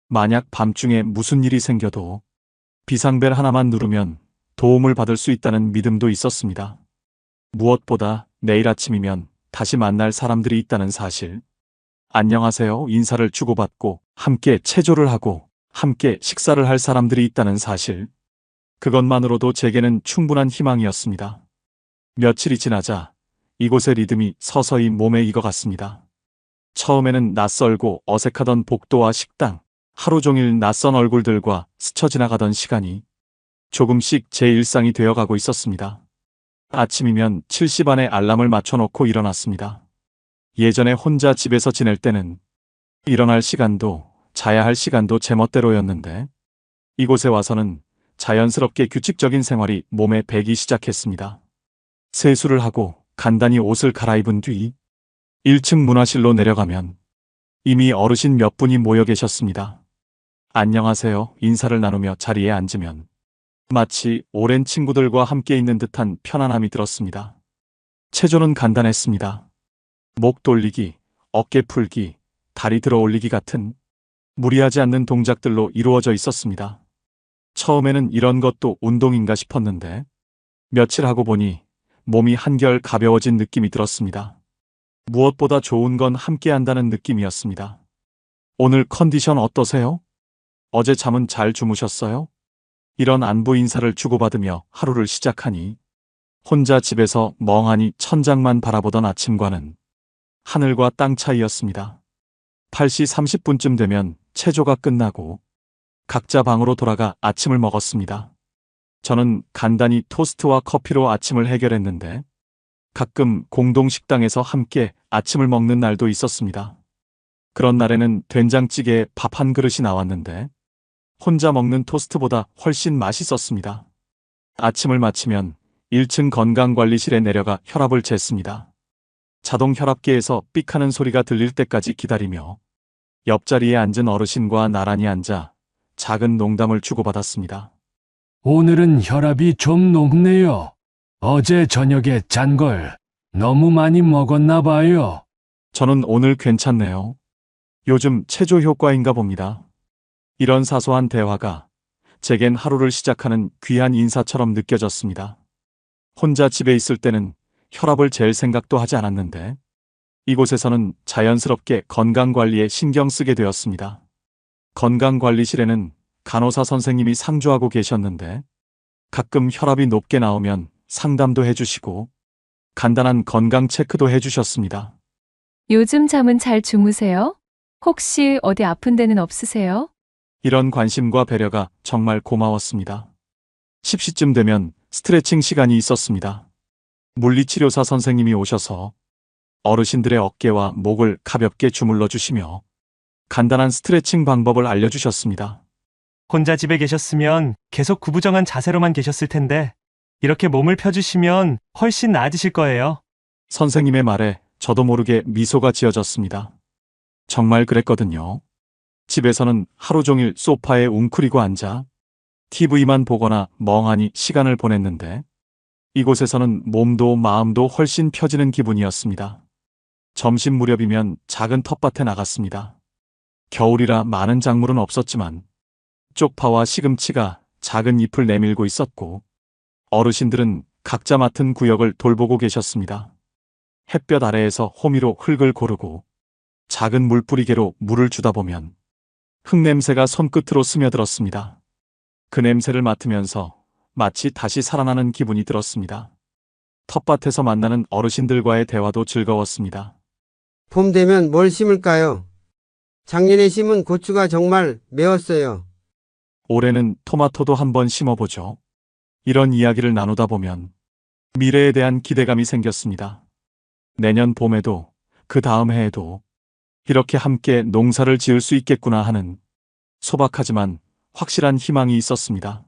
만약 밤중에 무슨 일이 생겨도 비상벨 하나만 누르면 도움을 받을 수 있다는 믿음도 있었습니다. 무엇보다 내일 아침이면 다시 만날 사람들이 있다는 사실. 안녕하세요 인사를 주고받고 함께 체조를 하고 함께 식사를 할 사람들이 있다는 사실. 그것만으로도 제게는 충분한 희망이었습니다. 며칠이 지나자 이곳의 리듬이 서서히 몸에 익어갔습니다. 처음에는 낯설고 어색하던 복도와 식당, 하루 종일 낯선 얼굴들과 스쳐 지나가던 시간이 조금씩 제 일상이 되어가고 있었습니다. 아침이면 7시 반에 알람을 맞춰놓고 일어났습니다. 예전에 혼자 집에서 지낼 때는 일어날 시간도 자야 할 시간도 제멋대로였는데 이곳에 와서는 자연스럽게 규칙적인 생활이 몸에 배기 시작했습니다. 세수를 하고 간단히 옷을 갈아입은 뒤 1층 문화실로 내려가면 이미 어르신 몇 분이 모여 계셨습니다. 안녕하세요 인사를 나누며 자리에 앉으면 마치 오랜 친구들과 함께 있는 듯한 편안함이 들었습니다. 체조는 간단했습니다. 목 돌리기, 어깨 풀기, 다리 들어 올리기 같은 무리하지 않는 동작들로 이루어져 있었습니다. 처음에는 이런 것도 운동인가 싶었는데 며칠 하고 보니 몸이 한결 가벼워진 느낌이 들었습니다. 무엇보다 좋은 건 함께 한다는 느낌이었습니다. 오늘 컨디션 어떠세요? 어제 잠은 잘 주무셨어요? 이런 안부 인사를 주고받으며 하루를 시작하니 혼자 집에서 멍하니 천장만 바라보던 아침과는 하늘과 땅 차이였습니다. 8시 30분쯤 되면 체조가 끝나고 각자 방으로 돌아가 아침을 먹었습니다. 저는 간단히 토스트와 커피로 아침을 해결했는데 가끔 공동식당에서 함께 아침을 먹는 날도 있었습니다. 그런 날에는 된장찌개에 밥 한 그릇이 나왔는데 혼자 먹는 토스트보다 훨씬 맛있었습니다. 아침을 마치면 1층 건강관리실에 내려가 혈압을 쟀습니다. 자동 혈압계에서 삑하는 소리가 들릴 때까지 기다리며 옆자리에 앉은 어르신과 나란히 앉아 작은 농담을 주고받았습니다. 오늘은 혈압이 좀 높네요. 어제 저녁에 짠 걸 너무 많이 먹었나 봐요. 저는 오늘 괜찮네요. 요즘 체조 효과인가 봅니다. 이런 사소한 대화가 제겐 하루를 시작하는 귀한 인사처럼 느껴졌습니다. 혼자 집에 있을 때는 혈압을 잴 생각도 하지 않았는데 이곳에서는 자연스럽게 건강관리에 신경 쓰게 되었습니다. 건강관리실에는 간호사 선생님이 상주하고 계셨는데 가끔 혈압이 높게 나오면 상담도 해주시고 간단한 건강 체크도 해주셨습니다. 요즘 잠은 잘 주무세요? 혹시 어디 아픈 데는 없으세요? 이런 관심과 배려가 정말 고마웠습니다. 10시쯤 되면 스트레칭 시간이 있었습니다. 물리치료사 선생님이 오셔서 어르신들의 어깨와 목을 가볍게 주물러 주시며 간단한 스트레칭 방법을 알려주셨습니다. 혼자 집에 계셨으면 계속 구부정한 자세로만 계셨을 텐데 이렇게 몸을 펴주시면 훨씬 나아지실 거예요. 선생님의 말에 저도 모르게 미소가 지어졌습니다. 정말 그랬거든요. 집에서는 하루 종일 소파에 웅크리고 앉아 TV만 보거나 멍하니 시간을 보냈는데 이곳에서는 몸도 마음도 훨씬 펴지는 기분이었습니다. 점심 무렵이면 작은 텃밭에 나갔습니다. 겨울이라 많은 작물은 없었지만 쪽파와 시금치가 작은 잎을 내밀고 있었고 어르신들은 각자 맡은 구역을 돌보고 계셨습니다. 햇볕 아래에서 호미로 흙을 고르고 작은 물뿌리개로 물을 주다 보면 흙냄새가 손끝으로 스며들었습니다. 그 냄새를 맡으면서 마치 다시 살아나는 기분이 들었습니다. 텃밭에서 만나는 어르신들과의 대화도 즐거웠습니다. 봄 되면 뭘 심을까요? 작년에 심은 고추가 정말 매웠어요. 올해는 토마토도 한번 심어보죠. 이런 이야기를 나누다 보면 미래에 대한 기대감이 생겼습니다. 내년 봄에도 그 다음 해에도 이렇게 함께 농사를 지을 수 있겠구나 하는 소박하지만 확실한 희망이 있었습니다.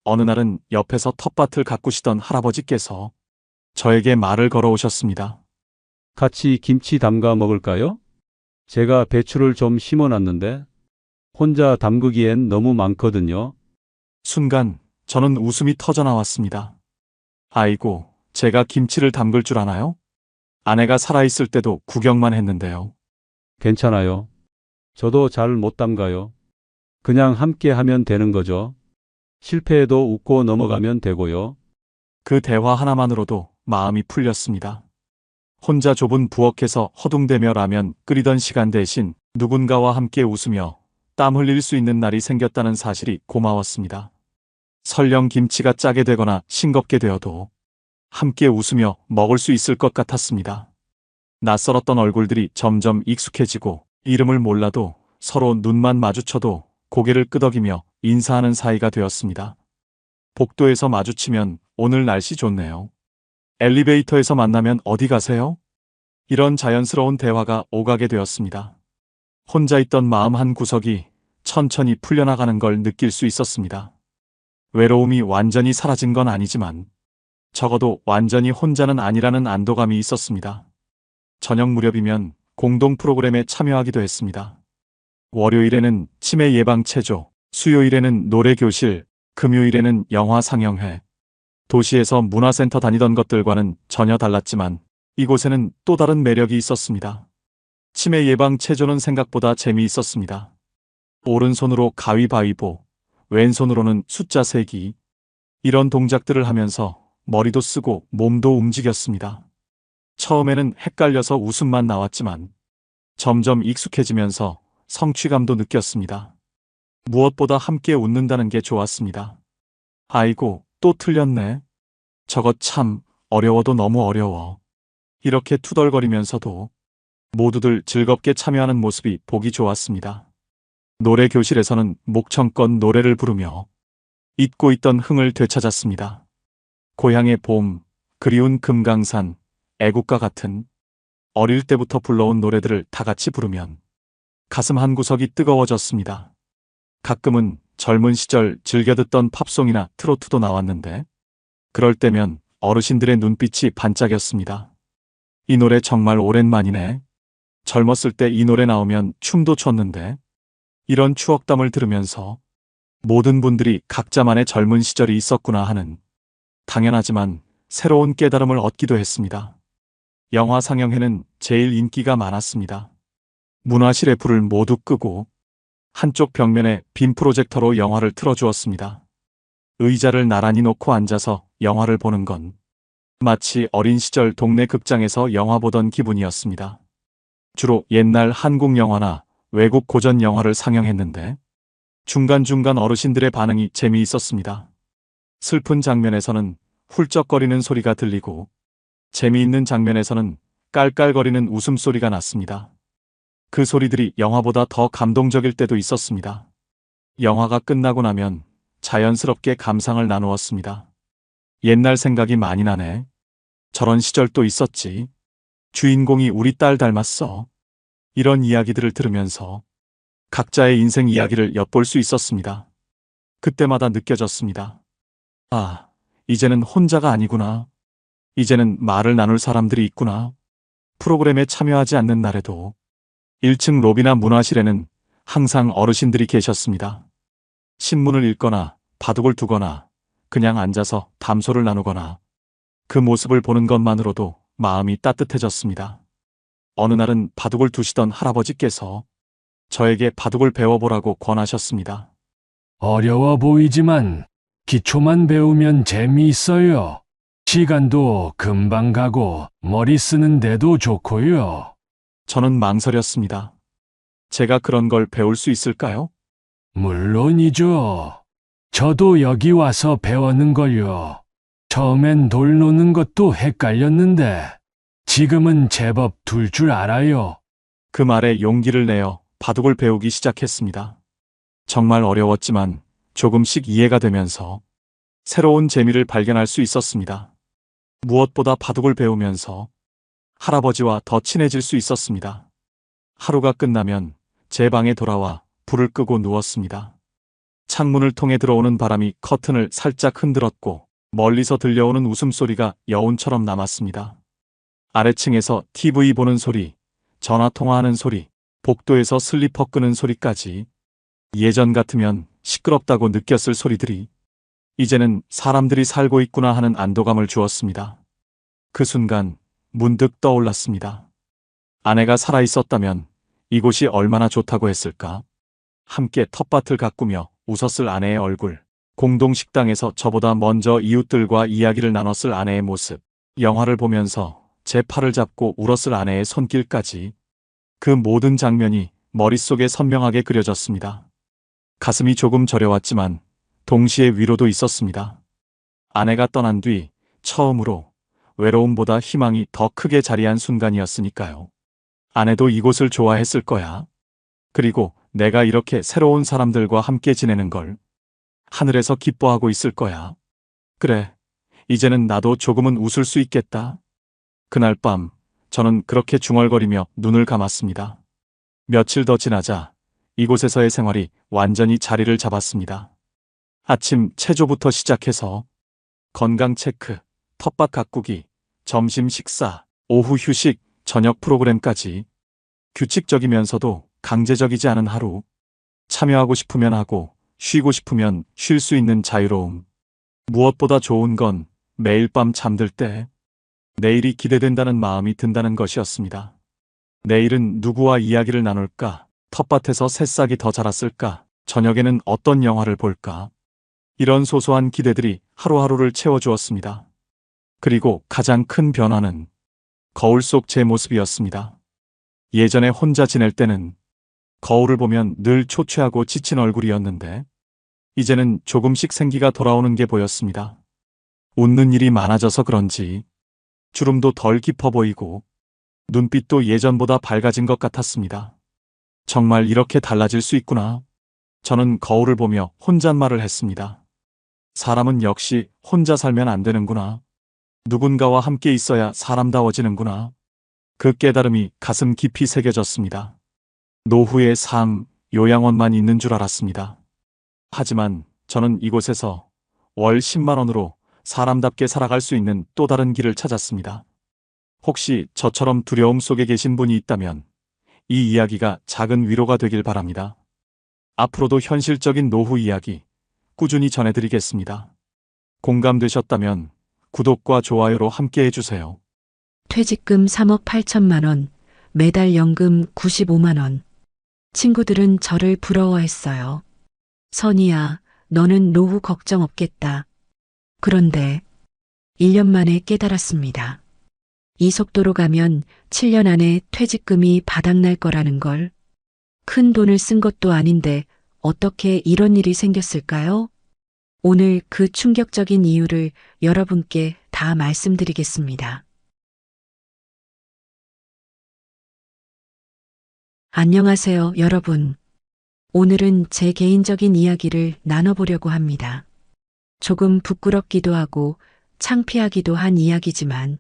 어느 날은 옆에서 텃밭을 가꾸시던 할아버지께서 저에게 말을 걸어오셨습니다. 같이 김치 담가 먹을까요? 제가 배추를 좀 심어놨는데 혼자 담그기엔 너무 많거든요. 순간 저는 웃음이 터져 나왔습니다. 아이고, 제가 김치를 담글 줄 아나요? 아내가 살아있을 때도 구경만 했는데요. 괜찮아요. 저도 잘 못 담가요. 그냥 함께 하면 되는 거죠. 실패해도 웃고 넘어가면 되고요. 그 대화 하나만으로도 마음이 풀렸습니다. 혼자 좁은 부엌에서 허둥대며 라면 끓이던 시간 대신 누군가와 함께 웃으며 땀 흘릴 수 있는 날이 생겼다는 사실이 고마웠습니다. 설령 김치가 짜게 되거나 싱겁게 되어도 함께 웃으며 먹을 수 있을 것 같았습니다. 낯설었던 얼굴들이 점점 익숙해지고 이름을 몰라도 서로 눈만 마주쳐도 고개를 끄덕이며 인사하는 사이가 되었습니다. 복도에서 마주치면 오늘 날씨 좋네요. 엘리베이터에서 만나면 어디 가세요? 이런 자연스러운 대화가 오가게 되었습니다. 혼자 있던 마음 한 구석이 천천히 풀려나가는 걸 느낄 수 있었습니다. 외로움이 완전히 사라진 건 아니지만 적어도 완전히 혼자는 아니라는 안도감이 있었습니다. 저녁 무렵이면 공동 프로그램에 참여하기도 했습니다. 월요일에는 치매 예방 체조, 수요일에는 노래 교실, 금요일에는 영화 상영회. 도시에서 문화센터 다니던 것들과는 전혀 달랐지만 이곳에는 또 다른 매력이 있었습니다. 치매 예방 체조는 생각보다 재미있었습니다. 오른손으로 가위바위보, 왼손으로는 숫자 세기. 이런 동작들을 하면서 머리도 쓰고 몸도 움직였습니다. 처음에는 헷갈려서 웃음만 나왔지만 점점 익숙해지면서 성취감도 느꼈습니다. 무엇보다 함께 웃는다는 게 좋았습니다. 아이고, 또 틀렸네. 저거 참 어려워도 너무 어려워. 이렇게 투덜거리면서도 모두들 즐겁게 참여하는 모습이 보기 좋았습니다. 노래 교실에서는 목청껏 노래를 부르며 잊고 있던 흥을 되찾았습니다. 고향의 봄, 그리운 금강산, 애국가 같은 어릴 때부터 불러온 노래들을 다 같이 부르면 가슴 한구석이 뜨거워졌습니다. 가끔은 젊은 시절 즐겨 듣던 팝송이나 트로트도 나왔는데 그럴 때면 어르신들의 눈빛이 반짝였습니다. 이 노래 정말 오랜만이네. 젊었을 때 이 노래 나오면 춤도 췄는데. 이런 추억담을 들으면서 모든 분들이 각자만의 젊은 시절이 있었구나 하는 당연하지만 새로운 깨달음을 얻기도 했습니다. 영화 상영회는 제일 인기가 많았습니다. 문화실의 불을 모두 끄고 한쪽 벽면에 빔 프로젝터로 영화를 틀어주었습니다. 의자를 나란히 놓고 앉아서 영화를 보는 건 마치 어린 시절 동네 극장에서 영화 보던 기분이었습니다. 주로 옛날 한국 영화나 외국 고전 영화를 상영했는데 중간중간 어르신들의 반응이 재미있었습니다. 슬픈 장면에서는 훌쩍거리는 소리가 들리고 재미있는 장면에서는 깔깔거리는 웃음소리가 났습니다. 그 소리들이 영화보다 더 감동적일 때도 있었습니다. 영화가 끝나고 나면 자연스럽게 감상을 나누었습니다. 옛날 생각이 많이 나네. 저런 시절도 있었지. 주인공이 우리 딸 닮았어. 이런 이야기들을 들으면서 각자의 인생 이야기를 엿볼 수 있었습니다. 그때마다 느껴졌습니다. 아, 이제는 혼자가 아니구나. 이제는 말을 나눌 사람들이 있구나. 프로그램에 참여하지 않는 날에도 1층 로비나 문화실에는 항상 어르신들이 계셨습니다. 신문을 읽거나 바둑을 두거나 그냥 앉아서 담소를 나누거나 그 모습을 보는 것만으로도 마음이 따뜻해졌습니다. 어느 날은 바둑을 두시던 할아버지께서 저에게 바둑을 배워보라고 권하셨습니다. 어려워 보이지만 기초만 배우면 재미있어요. 시간도 금방 가고 머리 쓰는 데도 좋고요. 저는 망설였습니다. 제가 그런 걸 배울 수 있을까요? 물론이죠. 저도 여기 와서 배우는 걸요. 처음엔 돌 놓는 것도 헷갈렸는데 지금은 제법 둘 줄 알아요. 그 말에 용기를 내어 바둑을 배우기 시작했습니다. 정말 어려웠지만 조금씩 이해가 되면서 새로운 재미를 발견할 수 있었습니다. 무엇보다 바둑을 배우면서 할아버지와 더 친해질 수 있었습니다. 하루가 끝나면 제 방에 돌아와 불을 끄고 누웠습니다. 창문을 통해 들어오는 바람이 커튼을 살짝 흔들었고 멀리서 들려오는 웃음소리가 여운처럼 남았습니다. 아래층에서 TV 보는 소리, 전화 통화하는 소리, 복도에서 슬리퍼 끄는 소리까지 예전 같으면 시끄럽다고 느꼈을 소리들이 이제는 사람들이 살고 있구나 하는 안도감을 주었습니다. 그 순간 문득 떠올랐습니다. 아내가 살아있었다면 이곳이 얼마나 좋다고 했을까? 함께 텃밭을 가꾸며 웃었을 아내의 얼굴, 공동 식당에서 저보다 먼저 이웃들과 이야기를 나눴을 아내의 모습, 영화를 보면서 제 팔을 잡고 울었을 아내의 손길까지 그 모든 장면이 머릿속에 선명하게 그려졌습니다. 가슴이 조금 저려왔지만 동시에 위로도 있었습니다. 아내가 떠난 뒤 처음으로 외로움보다 희망이 더 크게 자리한 순간이었으니까요. 아내도 이곳을 좋아했을 거야. 그리고 내가 이렇게 새로운 사람들과 함께 지내는 걸 하늘에서 기뻐하고 있을 거야. 그래, 이제는 나도 조금은 웃을 수 있겠다. 그날 밤 저는 그렇게 중얼거리며 눈을 감았습니다. 며칠 더 지나자 이곳에서의 생활이 완전히 자리를 잡았습니다. 아침 체조부터 시작해서 건강 체크, 텃밭 가꾸기, 점심 식사, 오후 휴식, 저녁 프로그램까지 규칙적이면서도 강제적이지 않은 하루. 참여하고 싶으면 하고 쉬고 싶으면 쉴 수 있는 자유로움. 무엇보다 좋은 건 매일 밤 잠들 때 내일이 기대된다는 마음이 든다는 것이었습니다. 내일은 누구와 이야기를 나눌까? 텃밭에서 새싹이 더 자랐을까? 저녁에는 어떤 영화를 볼까? 이런 소소한 기대들이 하루하루를 채워주었습니다. 그리고 가장 큰 변화는 거울 속 제 모습이었습니다. 예전에 혼자 지낼 때는 거울을 보면 늘 초췌하고 지친 얼굴이었는데 이제는 조금씩 생기가 돌아오는 게 보였습니다. 웃는 일이 많아져서 그런지 주름도 덜 깊어 보이고 눈빛도 예전보다 밝아진 것 같았습니다. 정말 이렇게 달라질 수 있구나. 저는 거울을 보며 혼잣말을 했습니다. 사람은 역시 혼자 살면 안 되는구나. 누군가와 함께 있어야 사람다워지는구나. 그 깨달음이 가슴 깊이 새겨졌습니다. 노후의 삶, 요양원만 있는 줄 알았습니다. 하지만 저는 이곳에서 월 10만 원으로 사람답게 살아갈 수 있는 또 다른 길을 찾았습니다. 혹시 저처럼 두려움 속에 계신 분이 있다면 이 이야기가 작은 위로가 되길 바랍니다. 앞으로도 현실적인 노후 이야기 꾸준히 전해드리겠습니다. 공감되셨다면 구독과 좋아요로 함께 해주세요. 퇴직금 3억 8천만 원, 매달 연금 95만 원. 친구들은 저를 부러워했어요. 선이야, 너는 노후 걱정 없겠다. 그런데 1년 만에 깨달았습니다. 이 속도로 가면 7년 안에 퇴직금이 바닥날 거라는 걸. 큰 돈을 쓴 것도 아닌데 어떻게 이런 일이 생겼을까요? 오늘 그 충격적인 이유를 여러분께 다 말씀드리겠습니다. 안녕하세요, 여러분. 오늘은 제 개인적인 이야기를 나눠보려고 합니다. 조금 부끄럽기도 하고 창피하기도 한 이야기지만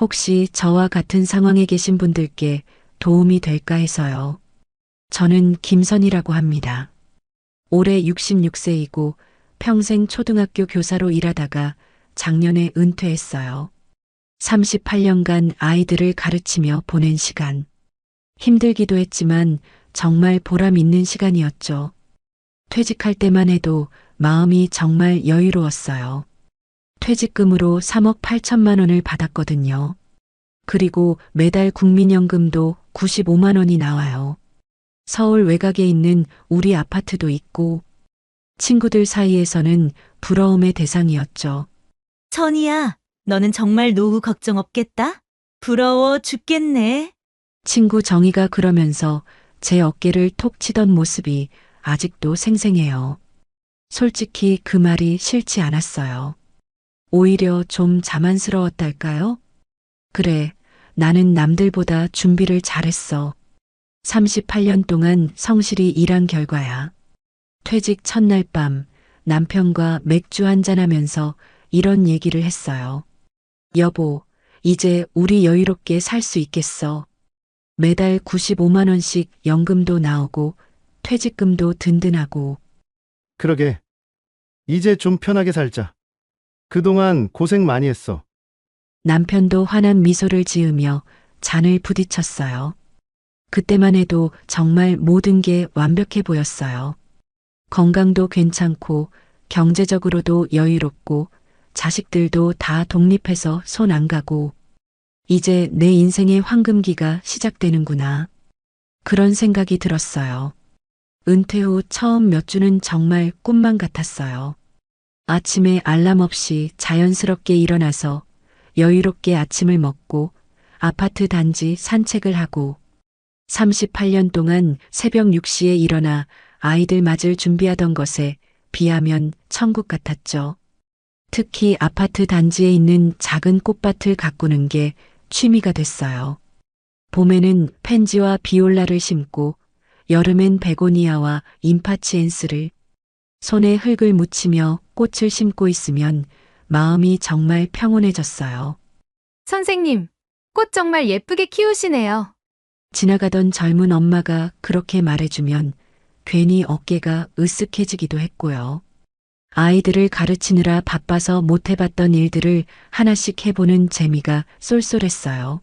혹시 저와 같은 상황에 계신 분들께 도움이 될까 해서요. 저는 김선이라고 합니다. 올해 66세이고 평생 초등학교 교사로 일하다가 작년에 은퇴했어요. 38년간 아이들을 가르치며 보낸 시간. 힘들기도 했지만 정말 보람 있는 시간이었죠. 퇴직할 때만 해도 마음이 정말 여유로웠어요. 퇴직금으로 3억 8천만 원을 받았거든요. 그리고 매달 국민연금도 95만 원이 나와요. 서울 외곽에 있는 우리 아파트도 있고 친구들 사이에서는 부러움의 대상이었죠. 선이야, 너는 정말 노후 걱정 없겠다? 부러워 죽겠네. 친구 정희가 그러면서 제 어깨를 톡 치던 모습이 아직도 생생해요. 솔직히 그 말이 싫지 않았어요. 오히려 좀 자만스러웠달까요? 그래, 나는 남들보다 준비를 잘했어. 38년 동안 성실히 일한 결과야. 퇴직 첫날 밤 남편과 맥주 한잔하면서 이런 얘기를 했어요. 여보, 이제 우리 여유롭게 살 수 있겠어. 매달 95만 원씩 연금도 나오고 퇴직금도 든든하고. 그러게. 이제 좀 편하게 살자. 그동안 고생 많이 했어. 남편도 환한 미소를 지으며 잔을 부딪혔어요. 그때만 해도 정말 모든 게 완벽해 보였어요. 건강도 괜찮고 경제적으로도 여유롭고 자식들도 다 독립해서 손 안 가고 이제 내 인생의 황금기가 시작되는구나. 그런 생각이 들었어요. 은퇴 후 처음 몇 주는 정말 꿈만 같았어요. 아침에 알람 없이 자연스럽게 일어나서 여유롭게 아침을 먹고 아파트 단지 산책을 하고 38년 동안 새벽 6시에 일어나 아이들 맞을 준비하던 것에 비하면 천국 같았죠. 특히 아파트 단지에 있는 작은 꽃밭을 가꾸는 게 취미가 됐어요. 봄에는 펜지와 비올라를 심고 여름엔 베고니아와 임파치엔스를 손에 흙을 묻히며 꽃을 심고 있으면 마음이 정말 평온해졌어요. 선생님, 꽃 정말 예쁘게 키우시네요. 지나가던 젊은 엄마가 그렇게 말해주면 괜히 어깨가 으쓱해지기도 했고요. 아이들을 가르치느라 바빠서 못 해봤던 일들을 하나씩 해보는 재미가 쏠쏠했어요.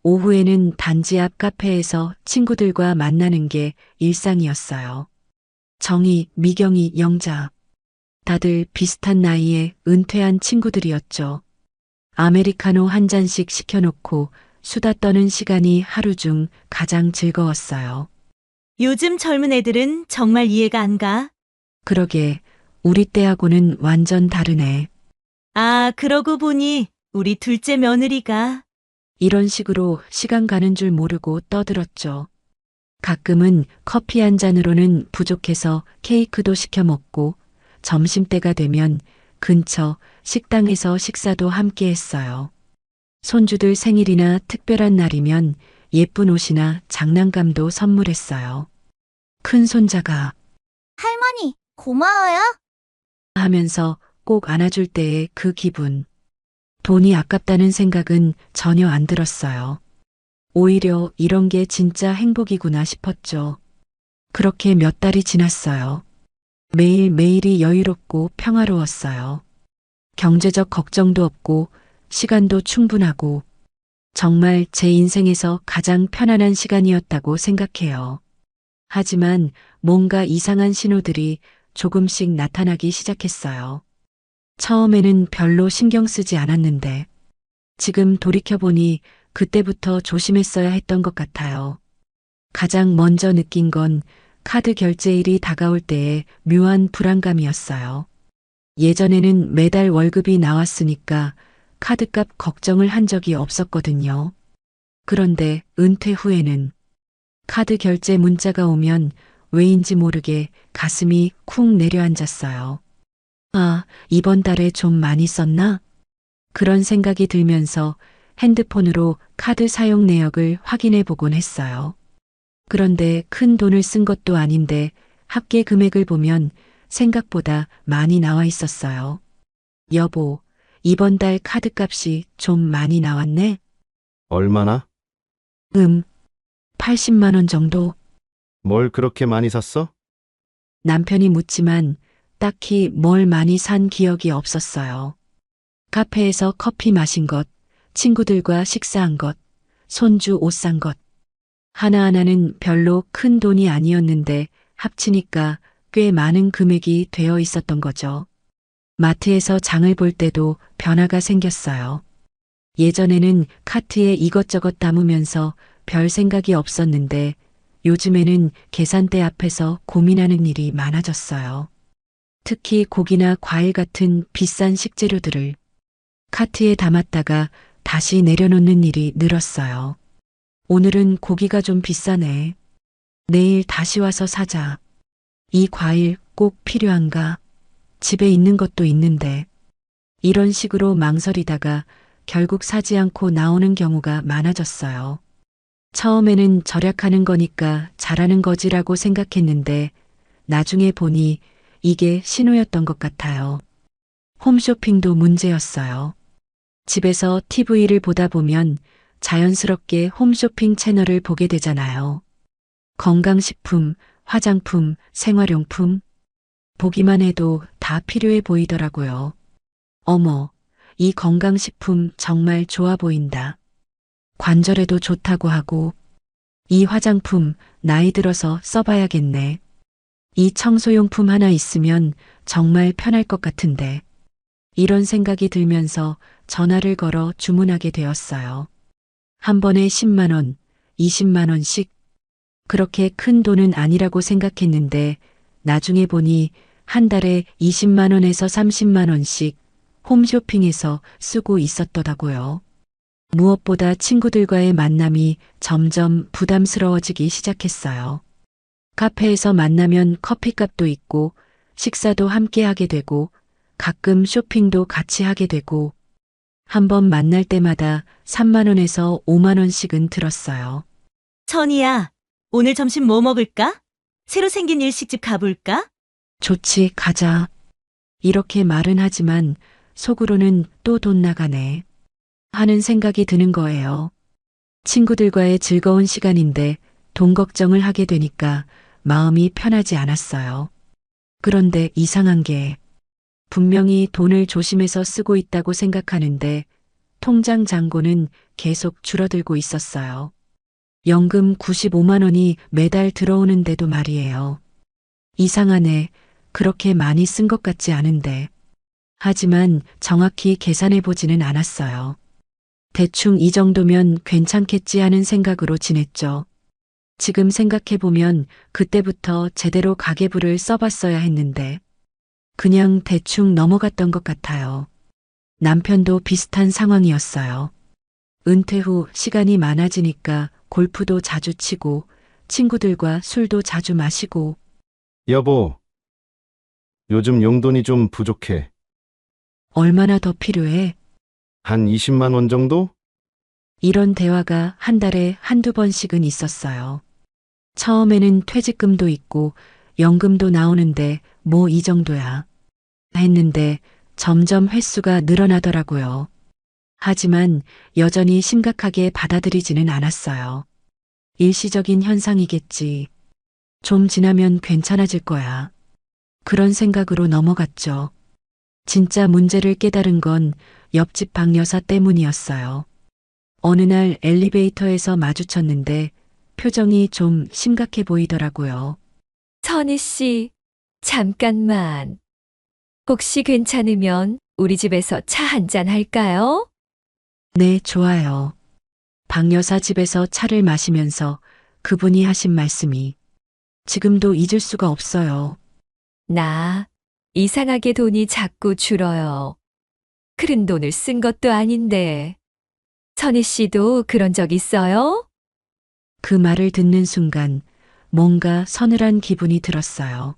오후에는 단지 앞 카페에서 친구들과 만나는 게 일상이었어요. 정희, 미경이, 영자. 다들 비슷한 나이에 은퇴한 친구들이었죠. 아메리카노 한 잔씩 시켜놓고 수다 떠는 시간이 하루 중 가장 즐거웠어요. 요즘 젊은 애들은 정말 이해가 안 가. 그러게, 우리 때하고는 완전 다르네. 아, 그러고 보니 우리 둘째 며느리가. 이런 식으로 시간 가는 줄 모르고 떠들었죠. 가끔은 커피 한 잔으로는 부족해서 케이크도 시켜 먹고 점심때가 되면 근처 식당에서 식사도 함께 했어요. 손주들 생일이나 특별한 날이면 예쁜 옷이나 장난감도 선물했어요. 큰 손자가 할머니, 고마워요. 하면서 꼭 안아줄 때의 그 기분. 돈이 아깝다는 생각은 전혀 안 들었어요. 오히려 이런 게 진짜 행복이구나 싶었죠. 그렇게 몇 달이 지났어요. 매일매일이 여유롭고 평화로웠어요. 경제적 걱정도 없고 시간도 충분하고 정말 제 인생에서 가장 편안한 시간이었다고 생각해요. 하지만 뭔가 이상한 신호들이 조금씩 나타나기 시작했어요. 처음에는 별로 신경 쓰지 않았는데 지금 돌이켜보니 그때부터 조심했어야 했던 것 같아요. 가장 먼저 느낀 건 카드 결제일이 다가올 때의 묘한 불안감이었어요. 예전에는 매달 월급이 나왔으니까 카드값 걱정을 한 적이 없었거든요. 그런데 은퇴 후에는 카드 결제 문자가 오면 왜인지 모르게 가슴이 쿵 내려앉았어요. 아, 이번 달에 좀 많이 썼나? 그런 생각이 들면서 핸드폰으로 카드 사용 내역을 확인해 보곤 했어요. 그런데 큰 돈을 쓴 것도 아닌데 합계 금액을 보면 생각보다 많이 나와 있었어요. 여보, 이번 달 카드값이 좀 많이 나왔네? 얼마나? 80만 원 정도? 뭘 그렇게 많이 샀어? 남편이 묻지만 딱히 뭘 많이 산 기억이 없었어요. 카페에서 커피 마신 것, 친구들과 식사한 것, 손주 옷 산 것. 하나하나는 별로 큰 돈이 아니었는데 합치니까 꽤 많은 금액이 되어 있었던 거죠. 마트에서 장을 볼 때도 변화가 생겼어요. 예전에는 카트에 이것저것 담으면서 별 생각이 없었는데 요즘에는 계산대 앞에서 고민하는 일이 많아졌어요. 특히 고기나 과일 같은 비싼 식재료들을 카트에 담았다가 다시 내려놓는 일이 늘었어요. 오늘은 고기가 좀 비싸네. 내일 다시 와서 사자. 이 과일 꼭 필요한가? 집에 있는 것도 있는데. 이런 식으로 망설이다가 결국 사지 않고 나오는 경우가 많아졌어요. 처음에는 절약하는 거니까 잘하는 거지라고 생각했는데 나중에 보니 이게 신호였던 것 같아요. 홈쇼핑도 문제였어요. 집에서 TV를 보다 보면 자연스럽게 홈쇼핑 채널을 보게 되잖아요. 건강식품, 화장품, 생활용품. 보기만 해도 다 필요해 보이더라고요. 어머, 이 건강식품 정말 좋아 보인다. 관절에도 좋다고 하고, 이 화장품 나이 들어서 써봐야겠네. 이 청소용품 하나 있으면 정말 편할 것 같은데. 이런 생각이 들면서 전화를 걸어 주문하게 되었어요. 한 번에 10만 원, 20만 원씩. 그렇게 큰 돈은 아니라고 생각했는데 나중에 보니 한 달에 20만 원에서 30만 원씩 홈쇼핑에서 쓰고 있었더라고요. 무엇보다 친구들과의 만남이 점점 부담스러워지기 시작했어요. 카페에서 만나면 커피값도 있고 식사도 함께 하게 되고 가끔 쇼핑도 같이 하게 되고 한 번 만날 때마다 3만 원에서 5만 원씩은 들었어요. 천이야, 오늘 점심 뭐 먹을까? 새로 생긴 일식집 가볼까? 좋지, 가자. 이렇게 말은 하지만 속으로는 또 돈 나가네. 하는 생각이 드는 거예요. 친구들과의 즐거운 시간인데 돈 걱정을 하게 되니까 마음이 편하지 않았어요. 그런데 이상한 게 분명히 돈을 조심해서 쓰고 있다고 생각하는데 통장 잔고는 계속 줄어들고 있었어요. 연금 95만 원이 매달 들어오는데도 말이에요. 이상하네. 그렇게 많이 쓴 것 같지 않은데. 하지만 정확히 계산해 보지는 않았어요. 대충 이 정도면 괜찮겠지 하는 생각으로 지냈죠. 지금 생각해 보면 그때부터 제대로 가계부를 써봤어야 했는데 그냥 대충 넘어갔던 것 같아요. 남편도 비슷한 상황이었어요. 은퇴 후 시간이 많아지니까 골프도 자주 치고 친구들과 술도 자주 마시고. 여보, 요즘 용돈이 좀 부족해. 얼마나 더 필요해? 한 20만 원 정도? 이런 대화가 한 달에 한두 번씩은 있었어요. 처음에는 퇴직금도 있고 연금도 나오는데 뭐 이 정도야 했는데 점점 횟수가 늘어나더라고요. 하지만 여전히 심각하게 받아들이지는 않았어요. 일시적인 현상이겠지. 좀 지나면 괜찮아질 거야. 그런 생각으로 넘어갔죠. 진짜 문제를 깨달은 건 옆집 박여사 때문이었어요. 어느 날 엘리베이터에서 마주쳤는데 표정이 좀 심각해 보이더라고요. 천희 씨, 잠깐만. 혹시 괜찮으면 우리 집에서 차 한잔 할까요? 네, 좋아요. 박여사 집에서 차를 마시면서 그분이 하신 말씀이 지금도 잊을 수가 없어요. 나 이상하게 돈이 자꾸 줄어요. 큰 돈을 쓴 것도 아닌데. 선희 씨도 그런 적 있어요? 그 말을 듣는 순간 뭔가 서늘한 기분이 들었어요.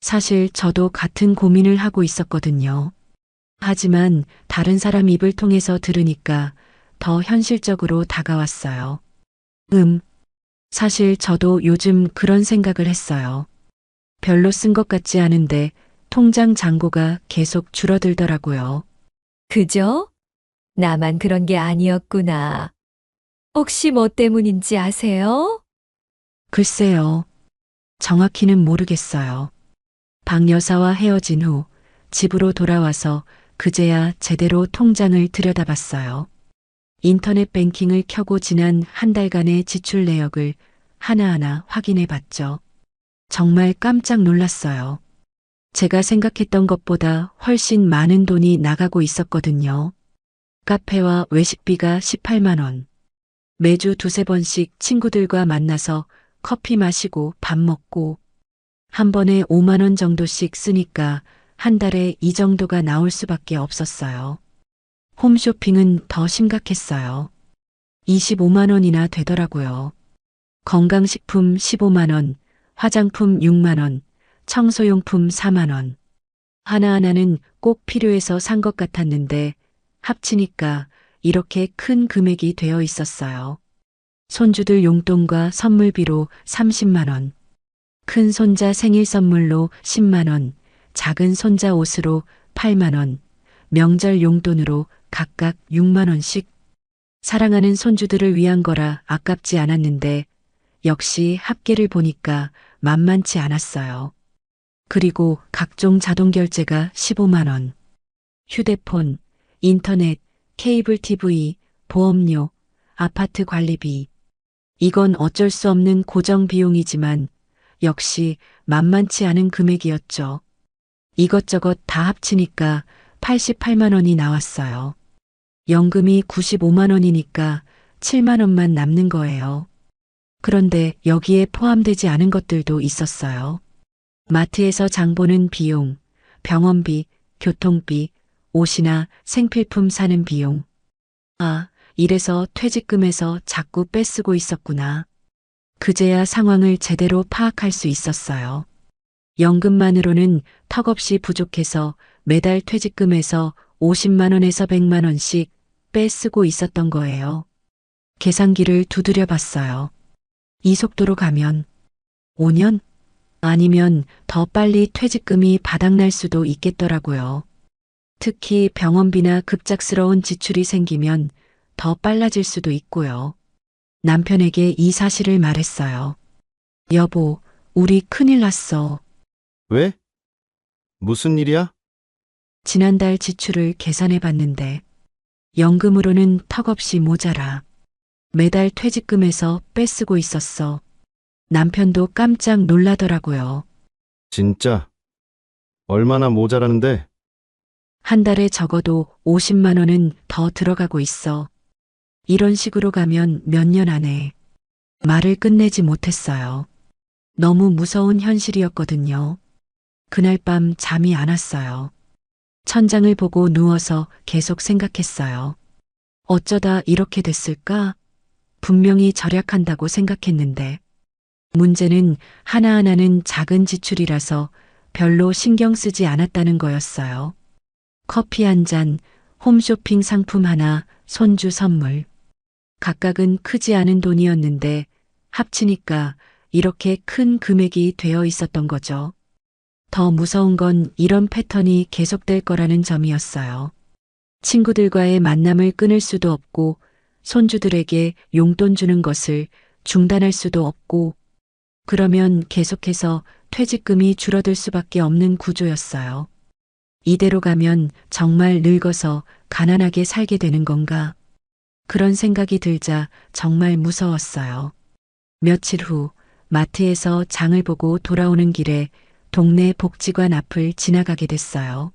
사실 저도 같은 고민을 하고 있었거든요. 하지만 다른 사람 입을 통해서 들으니까 더 현실적으로 다가왔어요. 사실 저도 요즘 그런 생각을 했어요. 별로 쓴 것 같지 않은데 통장 잔고가 계속 줄어들더라고요. 그죠? 나만 그런 게 아니었구나. 혹시 뭐 때문인지 아세요? 글쎄요. 정확히는 모르겠어요. 박 여사와 헤어진 후 집으로 돌아와서 그제야 제대로 통장을 들여다봤어요. 인터넷 뱅킹을 켜고 지난 한 달간의 지출 내역을 하나하나 확인해 봤죠. 정말 깜짝 놀랐어요. 제가 생각했던 것보다 훨씬 많은 돈이 나가고 있었거든요. 카페와 외식비가 18만 원. 매주 두세 번씩 친구들과 만나서 커피 마시고 밥 먹고 한 번에 5만 원 정도씩 쓰니까 한 달에 이 정도가 나올 수밖에 없었어요. 홈쇼핑은 더 심각했어요. 25만 원이나 되더라고요. 건강식품 15만 원, 화장품 6만 원, 청소용품 4만 원. 하나하나는 꼭 필요해서 산 것 같았는데 합치니까 이렇게 큰 금액이 되어 있었어요. 손주들 용돈과 선물비로 30만 원, 큰 손자 생일 선물로 10만 원, 작은 손자 옷으로 8만 원, 명절 용돈으로 각각 6만 원씩. 사랑하는 손주들을 위한 거라 아깝지 않았는데 역시 합계를 보니까 만만치 않았어요. 그리고 각종 자동 결제가 15만 원. 휴대폰, 인터넷, 케이블 TV, 보험료, 아파트 관리비. 이건 어쩔 수 없는 고정 비용이지만 역시 만만치 않은 금액이었죠. 이것저것 다 합치니까 88만 원이 나왔어요. 연금이 95만 원이니까 7만 원만 남는 거예요. 그런데 여기에 포함되지 않은 것들도 있었어요. 마트에서 장 보는 비용, 병원비, 교통비, 옷이나 생필품 사는 비용. 아, 이래서 퇴직금에서 자꾸 빼쓰고 있었구나. 그제야 상황을 제대로 파악할 수 있었어요. 연금만으로는 턱없이 부족해서 매달 퇴직금에서 50만 원에서 100만 원씩 빼쓰고 있었던 거예요. 계산기를 두드려 봤어요. 이 속도로 가면 5년? 아니면 더 빨리 퇴직금이 바닥날 수도 있겠더라고요. 특히 병원비나 급작스러운 지출이 생기면 더 빨라질 수도 있고요. 남편에게 이 사실을 말했어요. 여보, 우리 큰일 났어. 왜? 무슨 일이야? 지난달 지출을 계산해 봤는데 연금으로는 턱없이 모자라. 매달 퇴직금에서 빼쓰고 있었어. 남편도 깜짝 놀라더라고요. 진짜? 얼마나 모자라는데? 한 달에 적어도 50만 원은 더 들어가고 있어. 이런 식으로 가면 몇 년 안에. 말을 끝내지 못했어요. 너무 무서운 현실이었거든요. 그날 밤 잠이 안 왔어요. 천장을 보고 누워서 계속 생각했어요. 어쩌다 이렇게 됐을까? 분명히 절약한다고 생각했는데. 문제는 하나하나는 작은 지출이라서 별로 신경 쓰지 않았다는 거였어요. 커피 한 잔, 홈쇼핑 상품 하나, 손주 선물. 각각은 크지 않은 돈이었는데 합치니까 이렇게 큰 금액이 되어 있었던 거죠. 더 무서운 건 이런 패턴이 계속될 거라는 점이었어요. 친구들과의 만남을 끊을 수도 없고 손주들에게 용돈 주는 것을 중단할 수도 없고 그러면 계속해서 퇴직금이 줄어들 수밖에 없는 구조였어요. 이대로 가면 정말 늙어서 가난하게 살게 되는 건가? 그런 생각이 들자 정말 무서웠어요. 며칠 후 마트에서 장을 보고 돌아오는 길에 동네 복지관 앞을 지나가게 됐어요.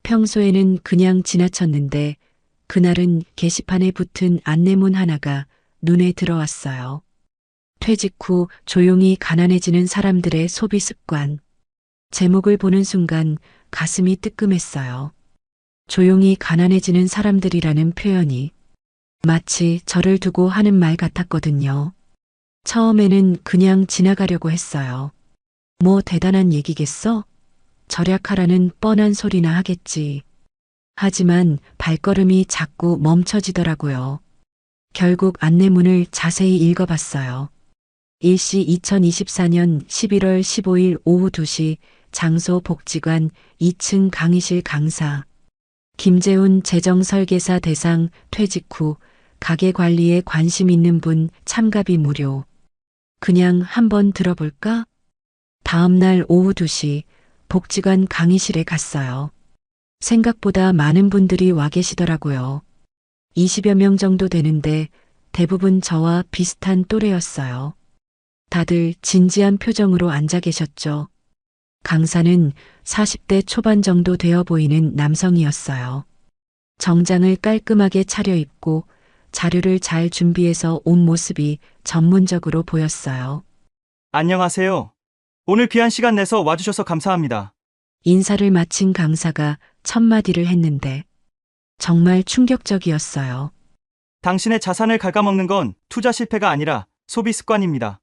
평소에는 그냥 지나쳤는데 그날은 게시판에 붙은 안내문 하나가 눈에 들어왔어요. 퇴직 후 조용히 가난해지는 사람들의 소비 습관. 제목을 보는 순간 가슴이 뜨끔했어요. 조용히 가난해지는 사람들이라는 표현이 마치 저를 두고 하는 말 같았거든요. 처음에는 그냥 지나가려고 했어요. 뭐 대단한 얘기겠어? 절약하라는 뻔한 소리나 하겠지. 하지만 발걸음이 자꾸 멈춰지더라고요. 결국 안내문을 자세히 읽어봤어요. 일시 2024년 11월 15일 오후 2시 장소 복지관 2층 강의실 강사 김재훈 재정설계사 대상 퇴직 후 가게 관리에 관심 있는 분 참가비 무료. 그냥 한번 들어볼까? 다음 날 오후 2시 복지관 강의실에 갔어요. 생각보다 많은 분들이 와 계시더라고요. 20여 명 정도 되는데 대부분 저와 비슷한 또래였어요. 다들 진지한 표정으로 앉아 계셨죠. 강사는 40대 초반 정도 되어 보이는 남성이었어요. 정장을 깔끔하게 차려입고 자료를 잘 준비해서 온 모습이 전문적으로 보였어요. 안녕하세요. 오늘 귀한 시간 내서 와주셔서 감사합니다. 인사를 마친 강사가 첫 마디를 했는데 정말 충격적이었어요. 당신의 자산을 갉아먹는 건 투자 실패가 아니라 소비 습관입니다.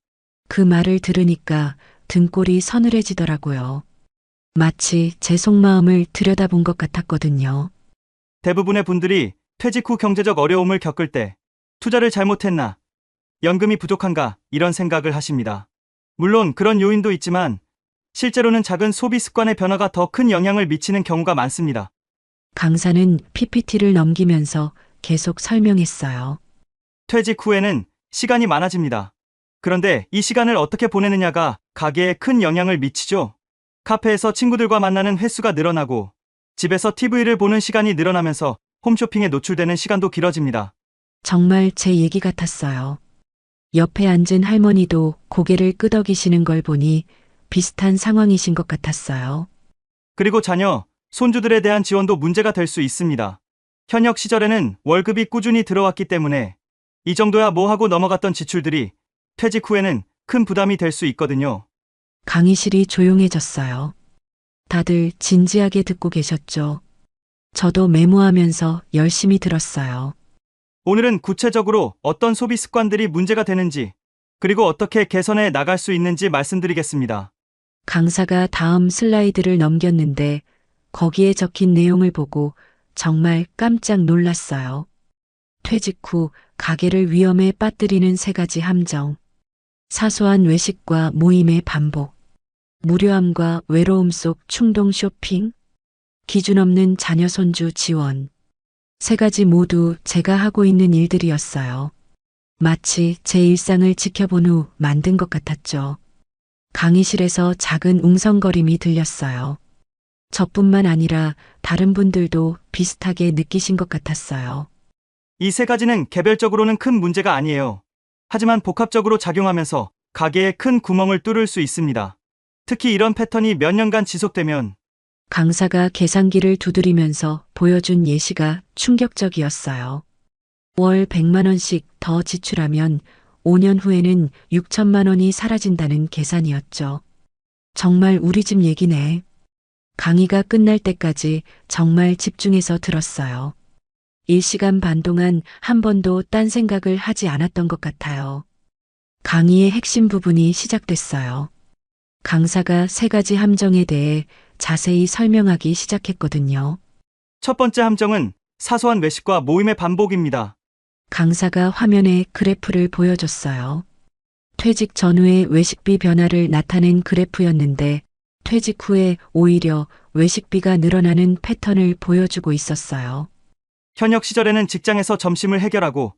그 말을 들으니까 등골이 서늘해지더라고요. 마치 제 속마음을 들여다본 것 같았거든요. 대부분의 분들이 퇴직 후 경제적 어려움을 겪을 때 투자를 잘못했나, 연금이 부족한가 이런 생각을 하십니다. 물론 그런 요인도 있지만 실제로는 작은 소비 습관의 변화가 더 큰 영향을 미치는 경우가 많습니다. 강사는 PPT를 넘기면서 계속 설명했어요. 퇴직 후에는 시간이 많아집니다. 그런데 이 시간을 어떻게 보내느냐가 가계에 큰 영향을 미치죠. 카페에서 친구들과 만나는 횟수가 늘어나고 집에서 TV를 보는 시간이 늘어나면서 홈쇼핑에 노출되는 시간도 길어집니다. 정말 제 얘기 같았어요. 옆에 앉은 할머니도 고개를 끄덕이시는 걸 보니 비슷한 상황이신 것 같았어요. 그리고 자녀, 손주들에 대한 지원도 문제가 될 수 있습니다. 현역 시절에는 월급이 꾸준히 들어왔기 때문에 이 정도야 뭐 하고 넘어갔던 지출들이 퇴직 후에는 큰 부담이 될 수 있거든요. 강의실이 조용해졌어요. 다들 진지하게 듣고 계셨죠. 저도 메모하면서 열심히 들었어요. 오늘은 구체적으로 어떤 소비 습관들이 문제가 되는지, 그리고 어떻게 개선해 나갈 수 있는지 말씀드리겠습니다. 강사가 다음 슬라이드를 넘겼는데 거기에 적힌 내용을 보고 정말 깜짝 놀랐어요. 퇴직 후 가게를 위험에 빠뜨리는 3가지 함정. 사소한 외식과 모임의 반복. 무료함과 외로움 속 충동 쇼핑. 기준 없는 자녀 손주 지원. 3가지 모두 제가 하고 있는 일들이었어요. 마치 제 일상을 지켜본 후 만든 것 같았죠. 강의실에서 작은 웅성거림이 들렸어요. 저뿐만 아니라 다른 분들도 비슷하게 느끼신 것 같았어요. 이 3가지는 개별적으로는 큰 문제가 아니에요. 하지만 복합적으로 작용하면서 가게에 큰 구멍을 뚫을 수 있습니다. 특히 이런 패턴이 몇 년간 지속되면 강사가 계산기를 두드리면서 보여준 예시가 충격적이었어요. 월 100만 원씩 더 지출하면 5년 후에는 6천만 원이 사라진다는 계산이었죠. 정말 우리 집 얘기네. 강의가 끝날 때까지 정말 집중해서 들었어요. 1시간 반 동안 한 번도 딴 생각을 하지 않았던 것 같아요. 강의의 핵심 부분이 시작됐어요. 강사가 3가지 함정에 대해 자세히 설명하기 시작했거든요. 첫 번째 함정은 사소한 외식과 모임의 반복입니다. 강사가 화면에 그래프를 보여줬어요. 퇴직 전후의 외식비 변화를 나타낸 그래프였는데 퇴직 후에 오히려 외식비가 늘어나는 패턴을 보여주고 있었어요. 현역 시절에는 직장에서 점심을 해결하고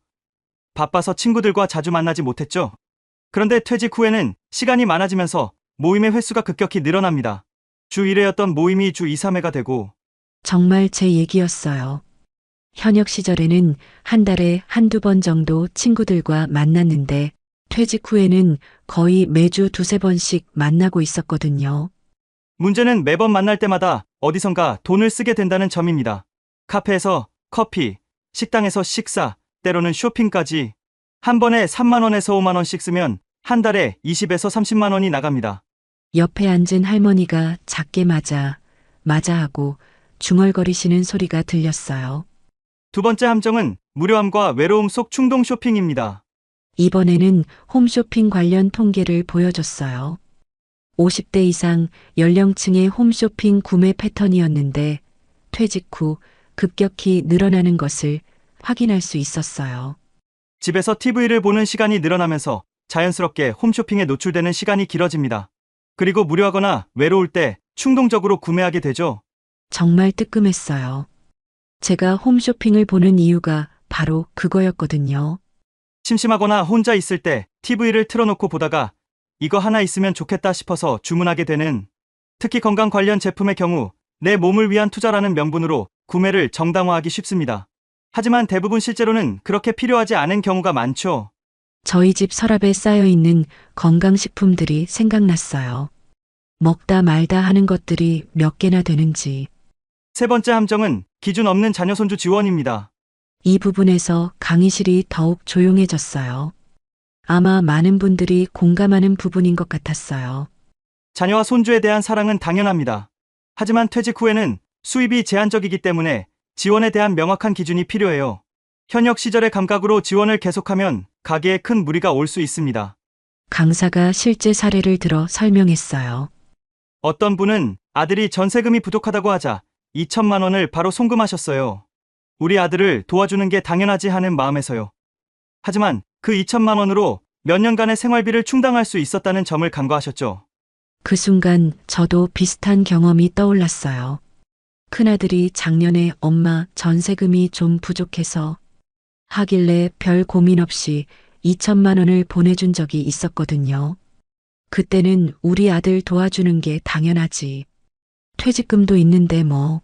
바빠서 친구들과 자주 만나지 못했죠. 그런데 퇴직 후에는 시간이 많아지면서 모임의 횟수가 급격히 늘어납니다. 주 1회였던 모임이 주 2, 3회가 되고 정말 제 얘기였어요. 현역 시절에는 한 달에 한두 번 정도 친구들과 만났는데 퇴직 후에는 거의 매주 2-3번씩 만나고 있었거든요. 문제는 매번 만날 때마다 어디선가 돈을 쓰게 된다는 점입니다. 카페에서 커피, 식당에서 식사, 때로는 쇼핑까지 한 번에 3만 원에서 5만 원씩 쓰면 한 달에 20에서 30만 원이 나갑니다. 옆에 앉은 할머니가 작게 맞아 하고 중얼거리시는 소리가 들렸어요. 두 번째 함정은 무료함과 외로움 속 충동 쇼핑입니다. 이번에는 홈쇼핑 관련 통계를 보여줬어요. 50대 이상 연령층의 홈쇼핑 구매 패턴이었는데 퇴직 후 급격히 늘어나는 것을 확인할 수 있었어요. 집에서 TV를 보는 시간이 늘어나면서 자연스럽게 홈쇼핑에 노출되는 시간이 길어집니다. 그리고 무료하거나 외로울 때 충동적으로 구매하게 되죠. 정말 뜨끔했어요. 제가 홈쇼핑을 보는 이유가 바로 그거였거든요. 심심하거나 혼자 있을 때 TV를 틀어놓고 보다가 이거 하나 있으면 좋겠다 싶어서 주문하게 되는, 특히 건강 관련 제품의 경우 내 몸을 위한 투자라는 명분으로 구매를 정당화하기 쉽습니다. 하지만 대부분 실제로는 그렇게 필요하지 않은 경우가 많죠. 저희 집 서랍에 쌓여있는 건강식품들이 생각났어요. 먹다 말다 하는 것들이 몇 개나 되는지. 세 번째 함정은 기준 없는 자녀 손주 지원입니다. 이 부분에서 강의실이 더욱 조용해졌어요. 아마 많은 분들이 공감하는 부분인 것 같았어요. 자녀와 손주에 대한 사랑은 당연합니다. 하지만 퇴직 후에는 수입이 제한적이기 때문에 지원에 대한 명확한 기준이 필요해요. 현역 시절의 감각으로 지원을 계속하면 가계에 큰 무리가 올 수 있습니다. 강사가 실제 사례를 들어 설명했어요. 어떤 분은 아들이 전세금이 부족하다고 하자 2천만 원을 바로 송금하셨어요. 우리 아들을 도와주는 게 당연하지 하는 마음에서요. 하지만 그 2천만 원으로 몇 년간의 생활비를 충당할 수 있었다는 점을 간과하셨죠. 그 순간 저도 비슷한 경험이 떠올랐어요. 큰아들이 작년에 엄마 전세금이 좀 부족해서 하길래 별 고민 없이 2천만 원을 보내준 적이 있었거든요. 그때는 우리 아들 도와주는 게 당연하지. 퇴직금도 있는데 뭐